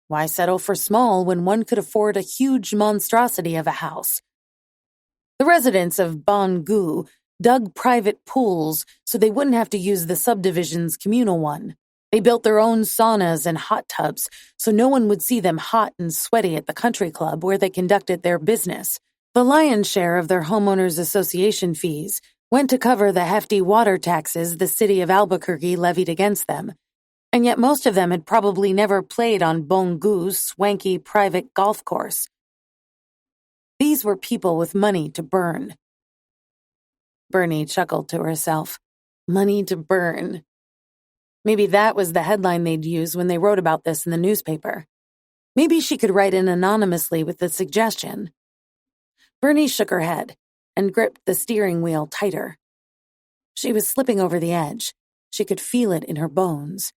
Why settle for small when one could afford a huge monstrosity of a house? The residents of Bon Gu dug private pools so they wouldn't have to use the subdivision's communal one. They built their own saunas and hot tubs so no one would see them hot and sweaty at the country club where they conducted their business. The lion's share of their homeowners' association fees went to cover the hefty water taxes the city of Albuquerque levied against them, and yet most of them had probably never played on Bon Gu's swanky private golf course. These were people with money to burn. Bernie chuckled to herself. Money to burn. Maybe that was the headline they'd use when they wrote about this in the newspaper. Maybe she could write in anonymously with the suggestion. Bernie shook her head and gripped the steering wheel tighter. She was slipping over the edge. She could feel it in her bones.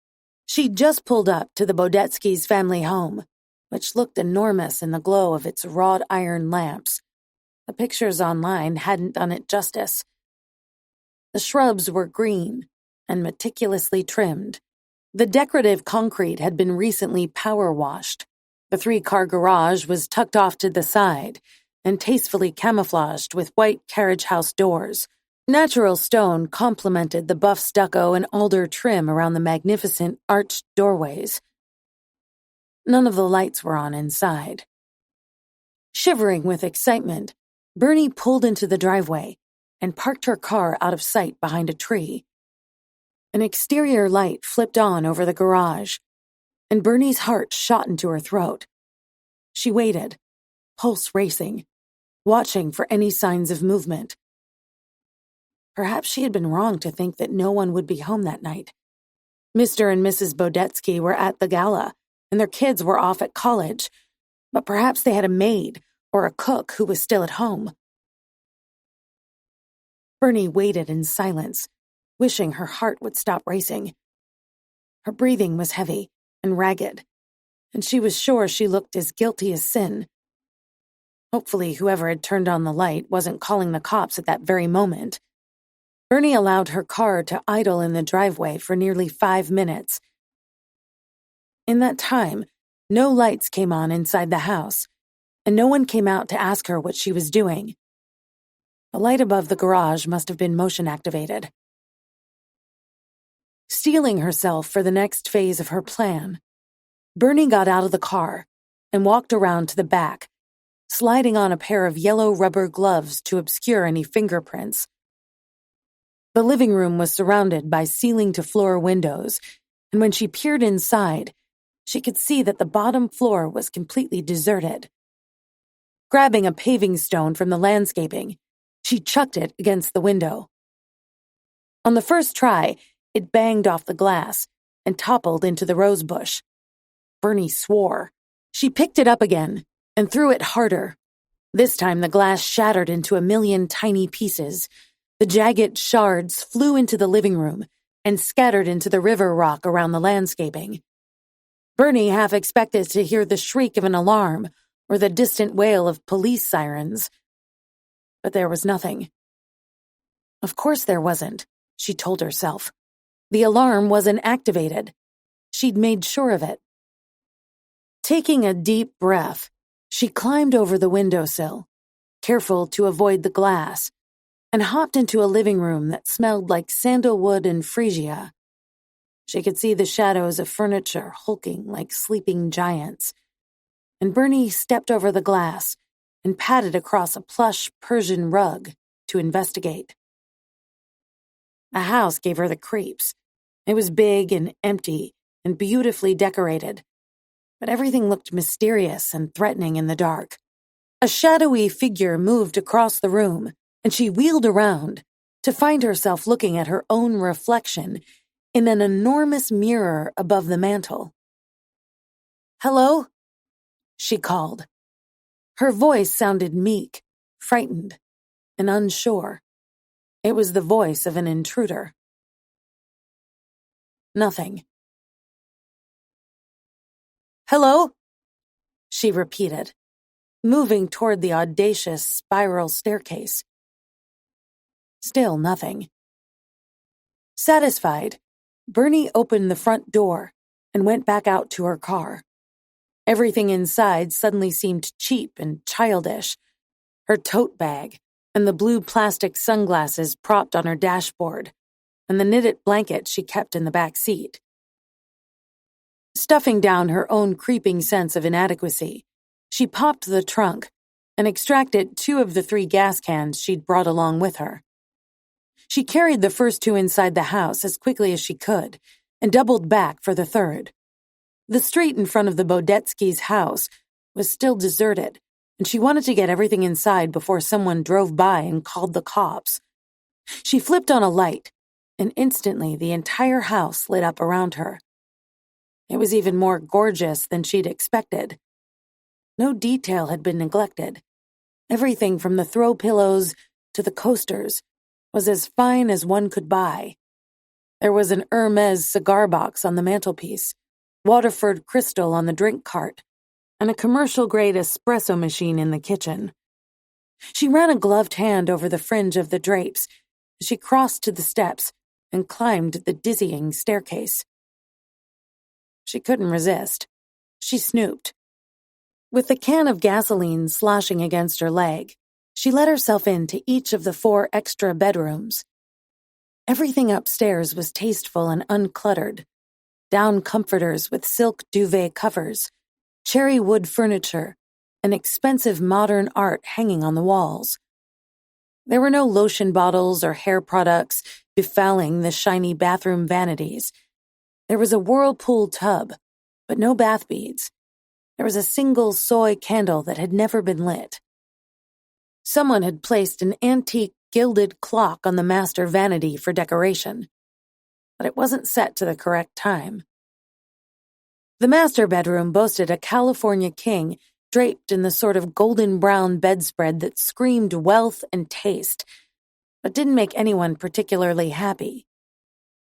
She'd just pulled up to the Bodetskis' family home, which looked enormous in the glow of its wrought iron lamps. The pictures online hadn't done it justice. The shrubs were green and meticulously trimmed. The decorative concrete had been recently power washed. The 3-car garage was tucked off to the side and tastefully camouflaged with white carriage house doors. Natural stone complemented the buff stucco and alder trim around the magnificent arched doorways. None of the lights were on inside. Shivering with excitement, Bernie pulled into the driveway and parked her car out of sight behind a tree. An exterior light flipped on over the garage, and Bernie's heart shot into her throat. She waited, pulse racing, watching for any signs of movement. Perhaps she had been wrong to think that no one would be home that night. Mr. and Mrs. Bodetsky were at the gala, and their kids were off at college, but perhaps they had a maid or a cook who was still at home. Bernie waited in silence, wishing her heart would stop racing. Her breathing was heavy and ragged, and she was sure she looked as guilty as sin. Hopefully, whoever had turned on the light wasn't calling the cops at that very moment. Bernie allowed her car to idle in the driveway for nearly 5 minutes. In that time, no lights came on inside the house, and no one came out to ask her what she was doing. The light above the garage must have been motion-activated. Steeling herself for the next phase of her plan, Bernie got out of the car and walked around to the back, sliding on a pair of yellow rubber gloves to obscure any fingerprints. The living room was surrounded by ceiling-to-floor windows, and when she peered inside, she could see that the bottom floor was completely deserted. Grabbing a paving stone from the landscaping, she chucked it against the window. On the first try, it banged off the glass and toppled into the rose bush. Bernie swore. She picked it up again and threw it harder. This time the glass shattered into a million tiny pieces. The jagged shards flew into the living room and scattered into the river rock around the landscaping. Bernie half expected to hear the shriek of an alarm or the distant wail of police sirens. But there was nothing. Of course there wasn't, she told herself. The alarm wasn't activated. She'd made sure of it. Taking a deep breath, she climbed over the windowsill, careful to avoid the glass, and hopped into a living room that smelled like sandalwood and freesia. She could see the shadows of furniture hulking like sleeping giants, and Bernie stepped over the glass and padded across a plush Persian rug to investigate. The house gave her the creeps. It was big and empty and beautifully decorated, but everything looked mysterious and threatening in the dark. A shadowy figure moved across the room, and she wheeled around to find herself looking at her own reflection in an enormous mirror above the mantel. "Hello?" she called. Her voice sounded meek, frightened, and unsure. It was the voice of an intruder. Nothing. "Hello?" she repeated, moving toward the audacious spiral staircase. Still nothing. Satisfied, Bernie opened the front door and went back out to her car. Everything inside suddenly seemed cheap and childish. Her tote bag, and the blue plastic sunglasses propped on her dashboard, and the knitted blanket she kept in the back seat. Stuffing down her own creeping sense of inadequacy, she popped the trunk and extracted 2 of the 3 gas cans she'd brought along with her. She carried the first 2 inside the house as quickly as she could and doubled back for the third. The street in front of the Bodetskis' house was still deserted, and she wanted to get everything inside before someone drove by and called the cops. She flipped on a light, and instantly the entire house lit up around her. It was even more gorgeous than she'd expected. No detail had been neglected. Everything from the throw pillows to the coasters was as fine as one could buy. There was an Hermes cigar box on the mantelpiece, Waterford crystal on the drink cart, and a commercial-grade espresso machine in the kitchen. She ran a gloved hand over the fringe of the drapes as she crossed to the steps and climbed the dizzying staircase. She couldn't resist. She snooped. With the can of gasoline sloshing against her leg, she let herself into each of the 4 extra bedrooms. Everything upstairs was tasteful and uncluttered. Down comforters with silk duvet covers, cherry wood furniture, and expensive modern art hanging on the walls. There were no lotion bottles or hair products befouling the shiny bathroom vanities. There was a whirlpool tub, but no bath beads. There was a single soy candle that had never been lit. Someone had placed an antique gilded clock on the master vanity for decoration, but it wasn't set to the correct time. The master bedroom boasted a California king draped in the sort of golden brown bedspread that screamed wealth and taste, but didn't make anyone particularly happy.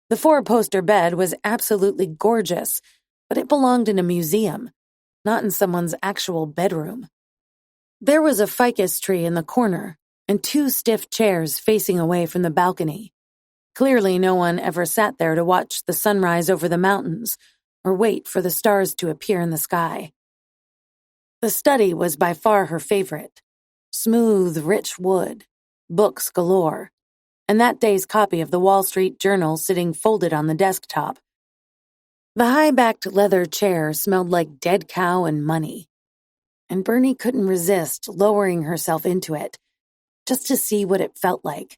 The 4-poster bed was absolutely gorgeous, but it belonged in a museum, not in someone's actual bedroom. There was a ficus tree in the corner and 2 stiff chairs facing away from the balcony. Clearly no one ever sat there to watch the sunrise over the mountains or wait for the stars to appear in the sky. The study was by far her favorite. Smooth, rich wood, books galore, and that day's copy of the Wall Street Journal sitting folded on the desktop. The high-backed leather chair smelled like dead cow and money, and Bernie couldn't resist lowering herself into it, just to see what it felt like.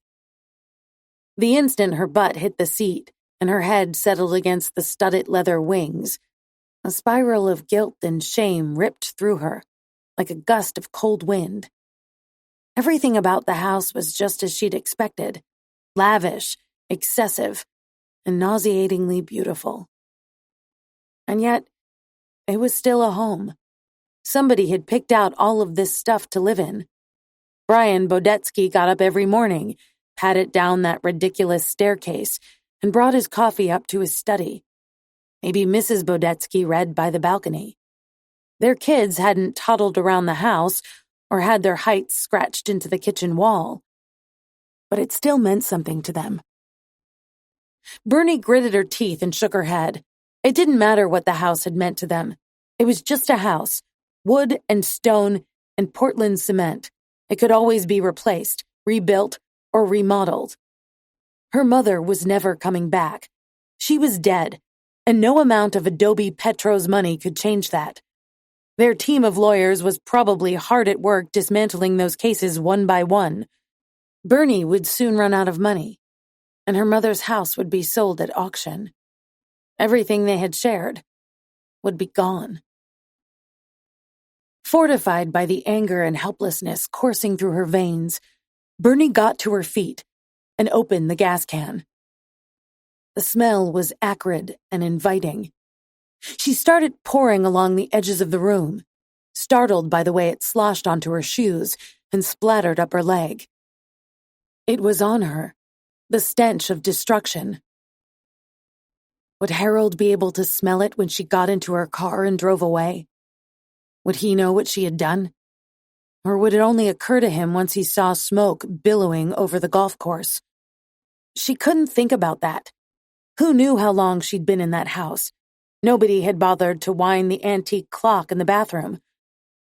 The instant her butt hit the seat and her head settled against the studded leather wings, a spiral of guilt and shame ripped through her, like a gust of cold wind. Everything about the house was just as she'd expected, lavish, excessive, and nauseatingly beautiful. And yet, it was still a home. Somebody had picked out all of this stuff to live in. Brian Bodetsky got up every morning, patted down that ridiculous staircase, and brought his coffee up to his study. Maybe Mrs. Bodetsky read by the balcony. Their kids hadn't toddled around the house or had their heights scratched into the kitchen wall. But it still meant something to them. Bernie gritted her teeth and shook her head. It didn't matter what the house had meant to them. It was just a house, wood and stone and Portland cement. It could always be replaced, rebuilt, or remodeled. Her mother was never coming back. She was dead, and no amount of Adobe Petro's money could change that. Their team of lawyers was probably hard at work dismantling those cases one by one. Bernie would soon run out of money, and her mother's house would be sold at auction. Everything they had shared would be gone. Fortified by the anger and helplessness coursing through her veins, Bernie got to her feet and opened the gas can. The smell was acrid and inviting. She started pouring along the edges of the room, startled by the way it sloshed onto her shoes and splattered up her leg. It was on her, the stench of destruction. Would Harold be able to smell it when she got into her car and drove away? Would he know what she had done? Or would it only occur to him once he saw smoke billowing over the golf course? She couldn't think about that. Who knew how long she'd been in that house? Nobody had bothered to wind the antique clock in the bathroom,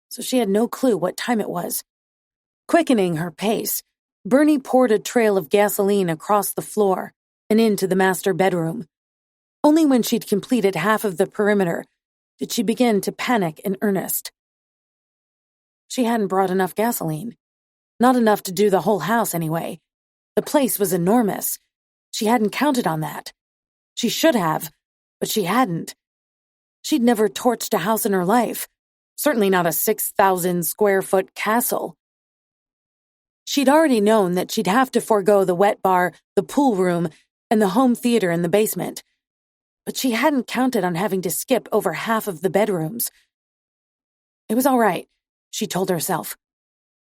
so she had no clue what time it was. Quickening her pace, Bernie poured a trail of gasoline across the floor and into the master bedroom. Only when she'd completed half of the perimeter did she begin to panic in earnest. She hadn't brought enough gasoline. Not enough to do the whole house anyway. The place was enormous. She hadn't counted on that. She should have, but she hadn't. She'd never torched a house in her life, certainly not a 6,000-square-foot castle. She'd already known that she'd have to forego the wet bar, the pool room, and the home theater in the basement, but she hadn't counted on having to skip over half of the bedrooms. It was all right, she told herself.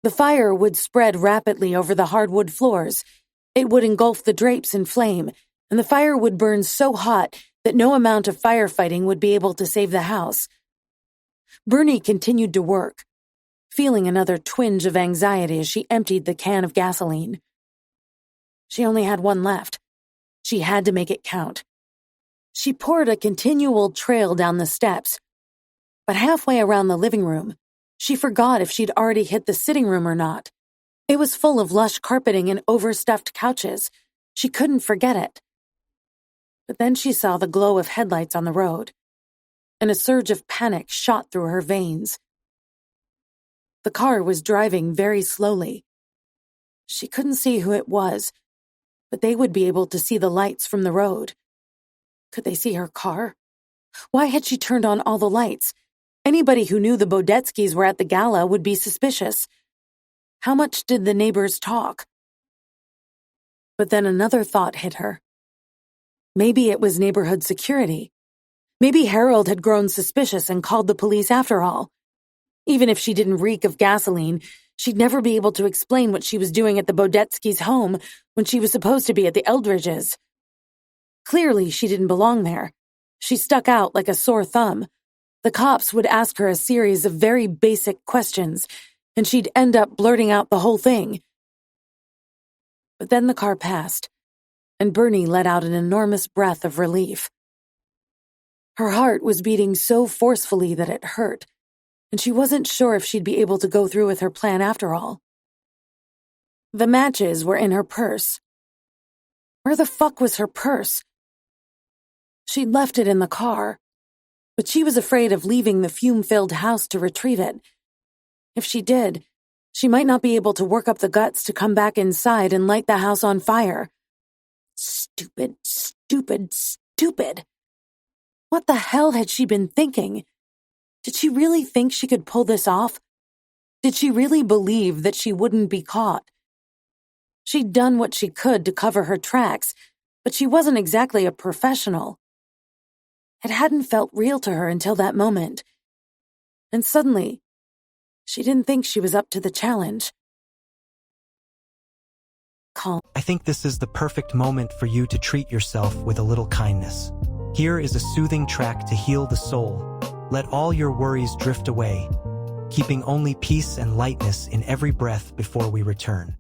The fire would spread rapidly over the hardwood floors. It would engulf the drapes in flame, and the fire would burn so hot that no amount of firefighting would be able to save the house. Bernie continued to work, feeling another twinge of anxiety as she emptied the can of gasoline. She only had one left. She had to make it count. She poured a continual trail down the steps, but halfway around the living room, she forgot if she'd already hit the sitting room or not. It was full of lush carpeting and overstuffed couches. She couldn't forget it. But then she saw the glow of headlights on the road, and a surge of panic shot through her veins. The car was driving very slowly. She couldn't see who it was, but they would be able to see the lights from the road. Could they see her car? Why had she turned on all the lights? Anybody who knew the Bodetskis were at the gala would be suspicious. How much did the neighbors talk? But then another thought hit her. Maybe it was neighborhood security. Maybe Harold had grown suspicious and called the police after all. Even if she didn't reek of gasoline, she'd never be able to explain what she was doing at the Bodetskis' home when she was supposed to be at the Eldridges'. Clearly, she didn't belong there. She stuck out like a sore thumb. The cops would ask her a series of very basic questions, and she'd end up blurting out the whole thing. But then the car passed, and Bernie let out an enormous breath of relief. Her heart was beating so forcefully that it hurt, and she wasn't sure if she'd be able to go through with her plan after all. The matches were in her purse. Where the fuck was her purse? She'd left it in the car, but she was afraid of leaving the fume-filled house to retrieve it. If she did, she might not be able to work up the guts to come back inside and light the house on fire. Stupid, stupid, stupid. What the hell had she been thinking? Did she really think she could pull this off? Did she really believe that she wouldn't be caught? She'd done what she could to cover her tracks, but she wasn't exactly a professional. It hadn't felt real to her until that moment. And suddenly, she didn't think she was up to the challenge. Calm.
I think this is the perfect moment for you to treat yourself with a little kindness. Here is a soothing track to heal the soul. Let all your worries drift away, keeping only peace and lightness in every breath before we return.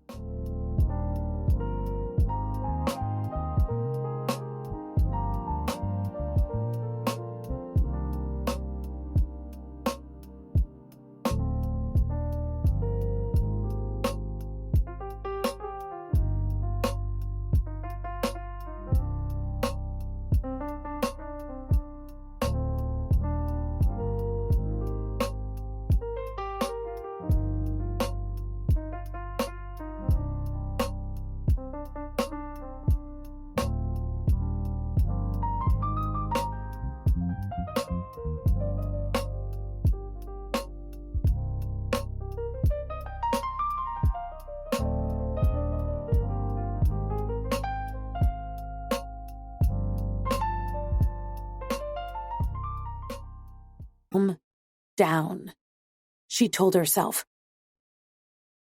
down, she told herself.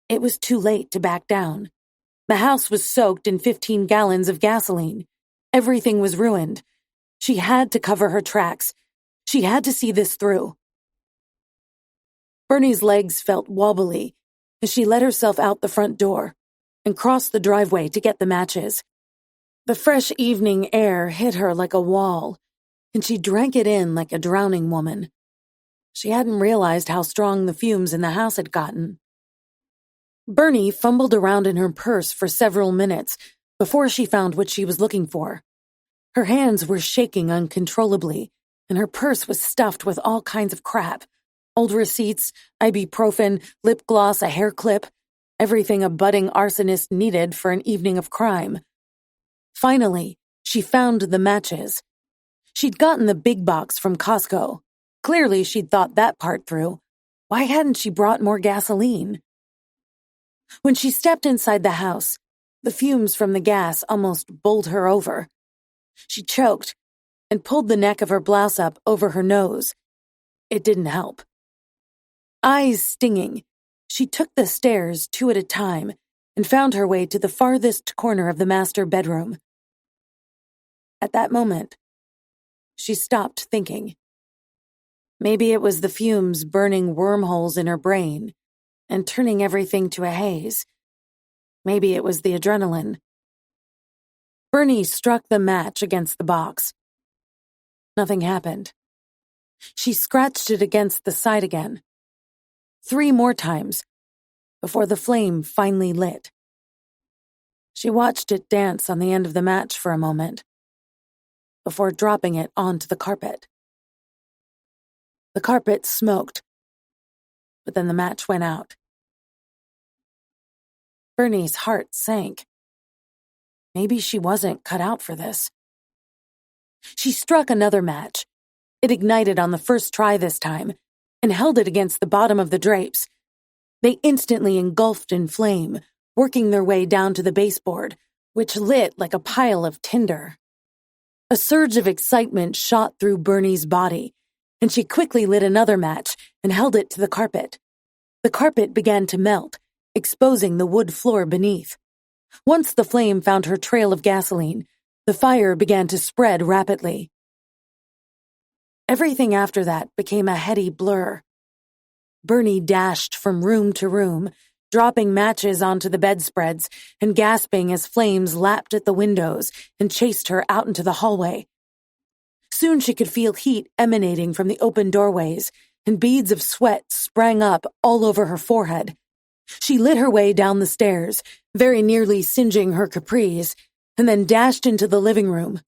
It was too late to back down. The house was soaked in 15 gallons of gasoline. Everything was ruined. She had to cover her tracks. She had to see this through. Bernie's legs felt wobbly as she let herself out the front door and crossed the driveway to get the matches. The fresh evening air hit her like a wall, and she drank it in like a drowning woman. She hadn't realized how strong the fumes in the house had gotten. Bernie fumbled around in her purse for several minutes before she found what she was looking for. Her hands were shaking uncontrollably, and her purse was stuffed with all kinds of crap. Old receipts, ibuprofen, lip gloss, a hair clip, everything a budding arsonist needed for an evening of crime. Finally, she found the matches. She'd gotten the big box from Costco. Clearly, she'd thought that part through. Why hadn't she brought more gasoline? When she stepped inside the house, the fumes from the gas almost bowled her over. She choked and pulled the neck of her blouse up over her nose. It didn't help. Eyes stinging, she took the stairs 2 at a time and found her way to the farthest corner of the master bedroom. At that moment, she stopped thinking. Maybe it was the fumes burning wormholes in her brain and turning everything to a haze. Maybe it was the adrenaline. Bernie struck the match against the box. Nothing happened. She scratched it against the side again. 3 more times before the flame finally lit. She watched it dance on the end of the match for a moment before dropping it onto the carpet. The carpet smoked, but then the match went out. Bernie's heart sank. Maybe she wasn't cut out for this. She struck another match. It ignited on the first try this time and held it against the bottom of the drapes. They instantly engulfed in flame, working their way down to the baseboard, which lit like a pile of tinder. A surge of excitement shot through Bernie's body, and she quickly lit another match and held it to the carpet. The carpet began to melt, exposing the wood floor beneath. Once the flame found her trail of gasoline, the fire began to spread rapidly. Everything after that became a heady blur. Bernie dashed from room to room, dropping matches onto the bedspreads and gasping as flames lapped at the windows and chased her out into the hallway. Soon she could feel heat emanating from the open doorways, and beads of sweat sprang up all over her forehead. She lit her way down the stairs, very nearly singeing her capris, and then dashed into the living room.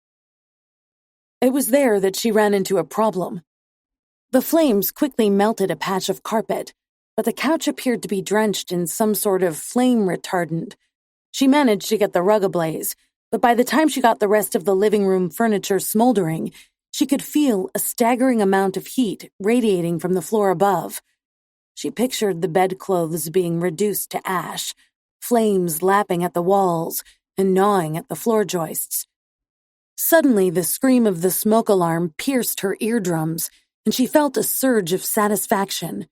It was there that she ran into a problem. The flames quickly melted a patch of carpet, but the couch appeared to be drenched in some sort of flame retardant. She managed to get the rug ablaze, but by the time she got the rest of the living room furniture smoldering, she could feel a staggering amount of heat radiating from the floor above. She pictured the bedclothes being reduced to ash, flames lapping at the walls and gnawing at the floor joists. Suddenly, the scream of the smoke alarm pierced her eardrums, and she felt a surge of satisfaction.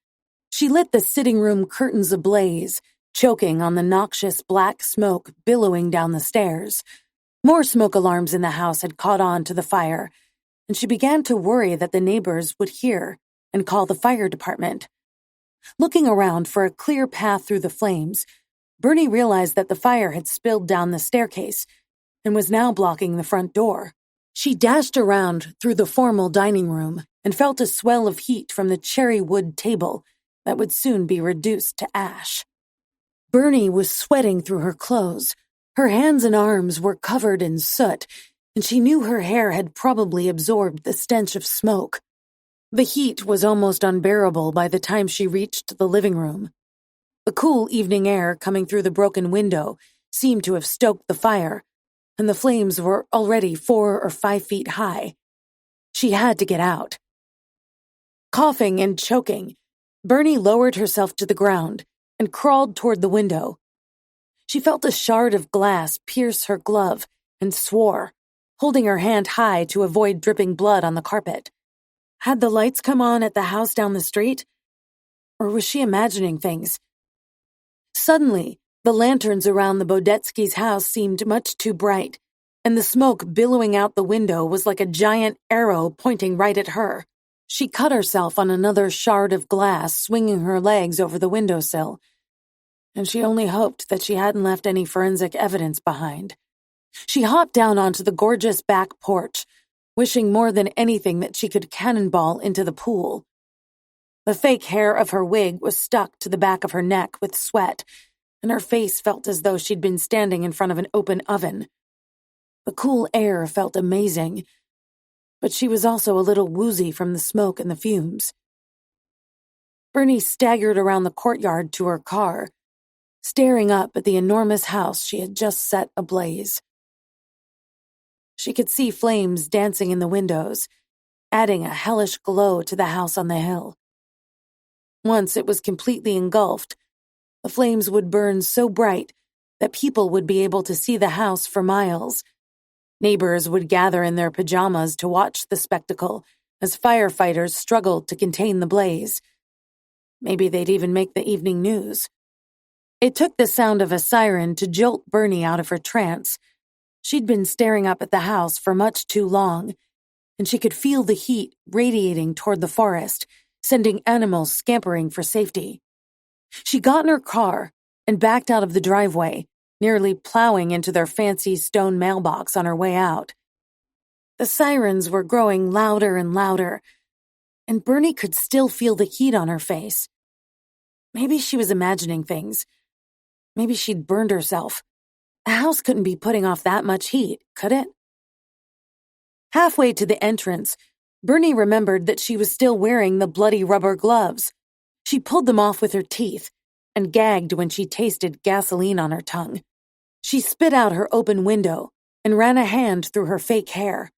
She lit the sitting room curtains ablaze, choking on the noxious black smoke billowing down the stairs. More smoke alarms in the house had caught on to the fire, and she began to worry that the neighbors would hear and call the fire department. Looking around for a clear path through the flames, Bernie realized that the fire had spilled down the staircase and was now blocking the front door. She dashed around through the formal dining room and felt a swell of heat from the cherry wood table that would soon be reduced to ash. Bernie was sweating through her clothes. Her hands and arms were covered in soot, and she knew her hair had probably absorbed the stench of smoke. The heat was almost unbearable by the time she reached the living room. The cool evening air coming through the broken window seemed to have stoked the fire, and the flames were already 4 or 5 feet high. She had to get out. Coughing and choking, Bernie lowered herself to the ground and crawled toward the window. She felt a shard of glass pierce her glove and swore, holding her hand high to avoid dripping blood on the carpet. Had the lights come on at the house down the street? Or was she imagining things? Suddenly, the lanterns around the Bodetskis' house seemed much too bright, and the smoke billowing out the window was like a giant arrow pointing right at her. She cut herself on another shard of glass, swinging her legs over the windowsill, and she only hoped that she hadn't left any forensic evidence behind. She hopped down onto the gorgeous back porch, wishing more than anything that she could cannonball into the pool. The fake hair of her wig was stuck to the back of her neck with sweat, and her face felt as though she'd been standing in front of an open oven. The cool air felt amazing, but she was also a little woozy from the smoke and the fumes. Bernie staggered around the courtyard to her car, staring up at the enormous house she had just set ablaze. She could see flames dancing in the windows, adding a hellish glow to the house on the hill. Once it was completely engulfed, the flames would burn so bright that people would be able to see the house for miles. Neighbors would gather in their pajamas to watch the spectacle as firefighters struggled to contain the blaze. Maybe they'd even make the evening news. It took the sound of a siren to jolt Bernie out of her trance. She'd been staring up at the house for much too long, and she could feel the heat radiating toward the forest, sending animals scampering for safety. She got in her car and backed out of the driveway, nearly plowing into their fancy stone mailbox on her way out. The sirens were growing louder and louder, and Bernie could still feel the heat on her face. Maybe she was imagining things. Maybe she'd burned herself. The house couldn't be putting off that much heat, could it? Halfway to the entrance, Bernie remembered that she was still wearing the bloody rubber gloves. She pulled them off with her teeth and gagged when she tasted gasoline on her tongue. She spit out her open window and ran a hand through her fake hair.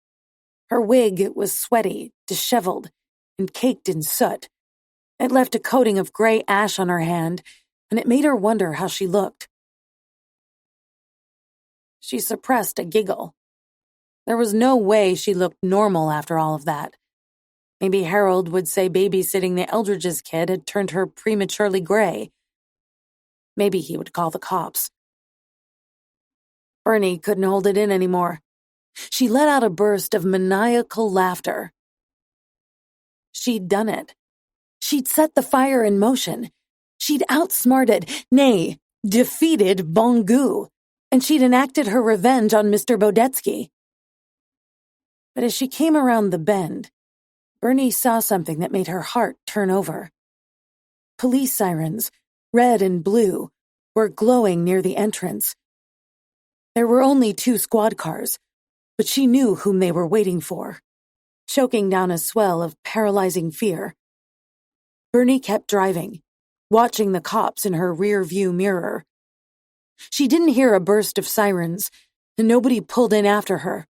Her wig was sweaty, disheveled, and caked in soot. It left a coating of gray ash on her hand, and it made her wonder how she looked. She suppressed a giggle. There was no way she looked normal after all of that. Maybe Harold would say babysitting the Eldridge's kid had turned her prematurely gray. Maybe he would call the cops. Bernie couldn't hold it in anymore. She let out a burst of maniacal laughter. She'd done it. She'd set the fire in motion. She'd outsmarted, nay, defeated Bongu, and she'd enacted her revenge on Mr. Bodetsky. But as she came around the bend, Bernie saw something that made her heart turn over. Police sirens, red and blue, were glowing near the entrance. There were only 2 squad cars, but she knew whom they were waiting for, choking down a swell of paralyzing fear. Bernie kept driving, watching the cops in her rear-view mirror. She didn't hear a burst of sirens, and nobody pulled in after her.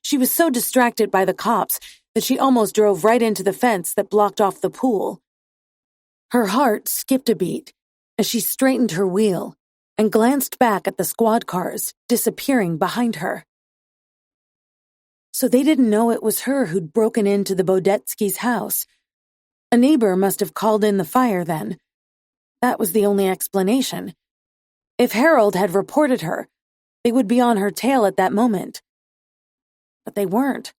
She was so distracted by the cops that she almost drove right into the fence that blocked off the pool. Her heart skipped a beat as she straightened her wheel and glanced back at the squad cars disappearing behind her. So they didn't know it was her who'd broken into the Bodetskis' house. A neighbor must have called in the fire then. That was the only explanation. If Harold had reported her, they would be on her tail at that moment. But they weren't.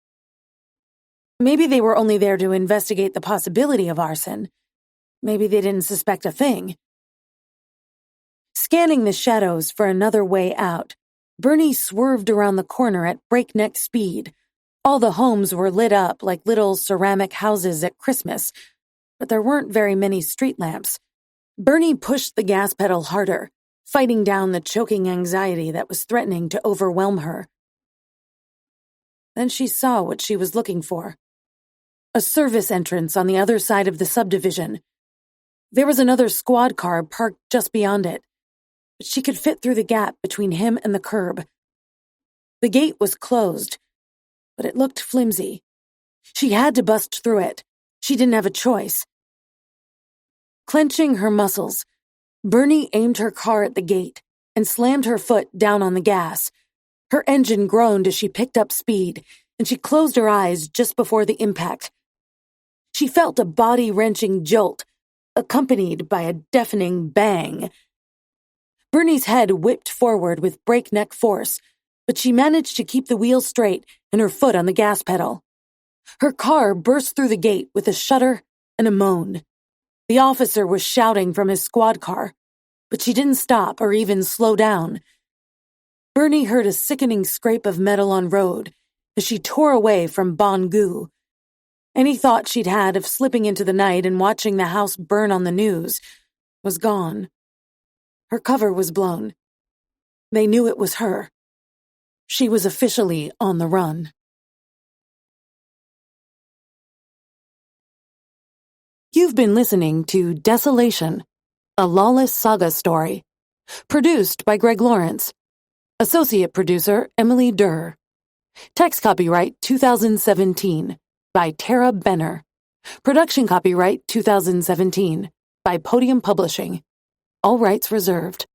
Maybe they were only there to investigate the possibility of arson. Maybe they didn't suspect a thing. Scanning the shadows for another way out, Bernie swerved around the corner at breakneck speed. All the homes were lit up like little ceramic houses at Christmas, but there weren't very many street lamps. Bernie pushed the gas pedal harder, fighting down the choking anxiety that was threatening to overwhelm her. Then she saw what she was looking for. A service entrance on the other side of the subdivision. There was another squad car parked just beyond it, but she could fit through the gap between him and the curb. The gate was closed, but it looked flimsy. She had to bust through it. She didn't have a choice. Clenching her muscles, Bernie aimed her car at the gate and slammed her foot down on the gas. Her engine groaned as she picked up speed, and she closed her eyes just before the impact. She felt a body-wrenching jolt, accompanied by a deafening bang. Bernie's head whipped forward with breakneck force, but she managed to keep the wheel straight and her foot on the gas pedal. Her car burst through the gate with a shudder and a moan. The officer was shouting from his squad car, but she didn't stop or even slow down. Bernie heard a sickening scrape of metal on road as she tore away from Bon Gu. Any thought she'd had of slipping into the night and watching the house burn on the news was gone. Her cover was blown. They knew it was her. She was officially on the run. You've been listening to Desolation, a lawless saga story. Produced by Greg Lawrence. Associate producer Emily Durr. Text copyright 2017 by Tarah Benner. Production copyright 2017 by Podium Publishing. All rights reserved.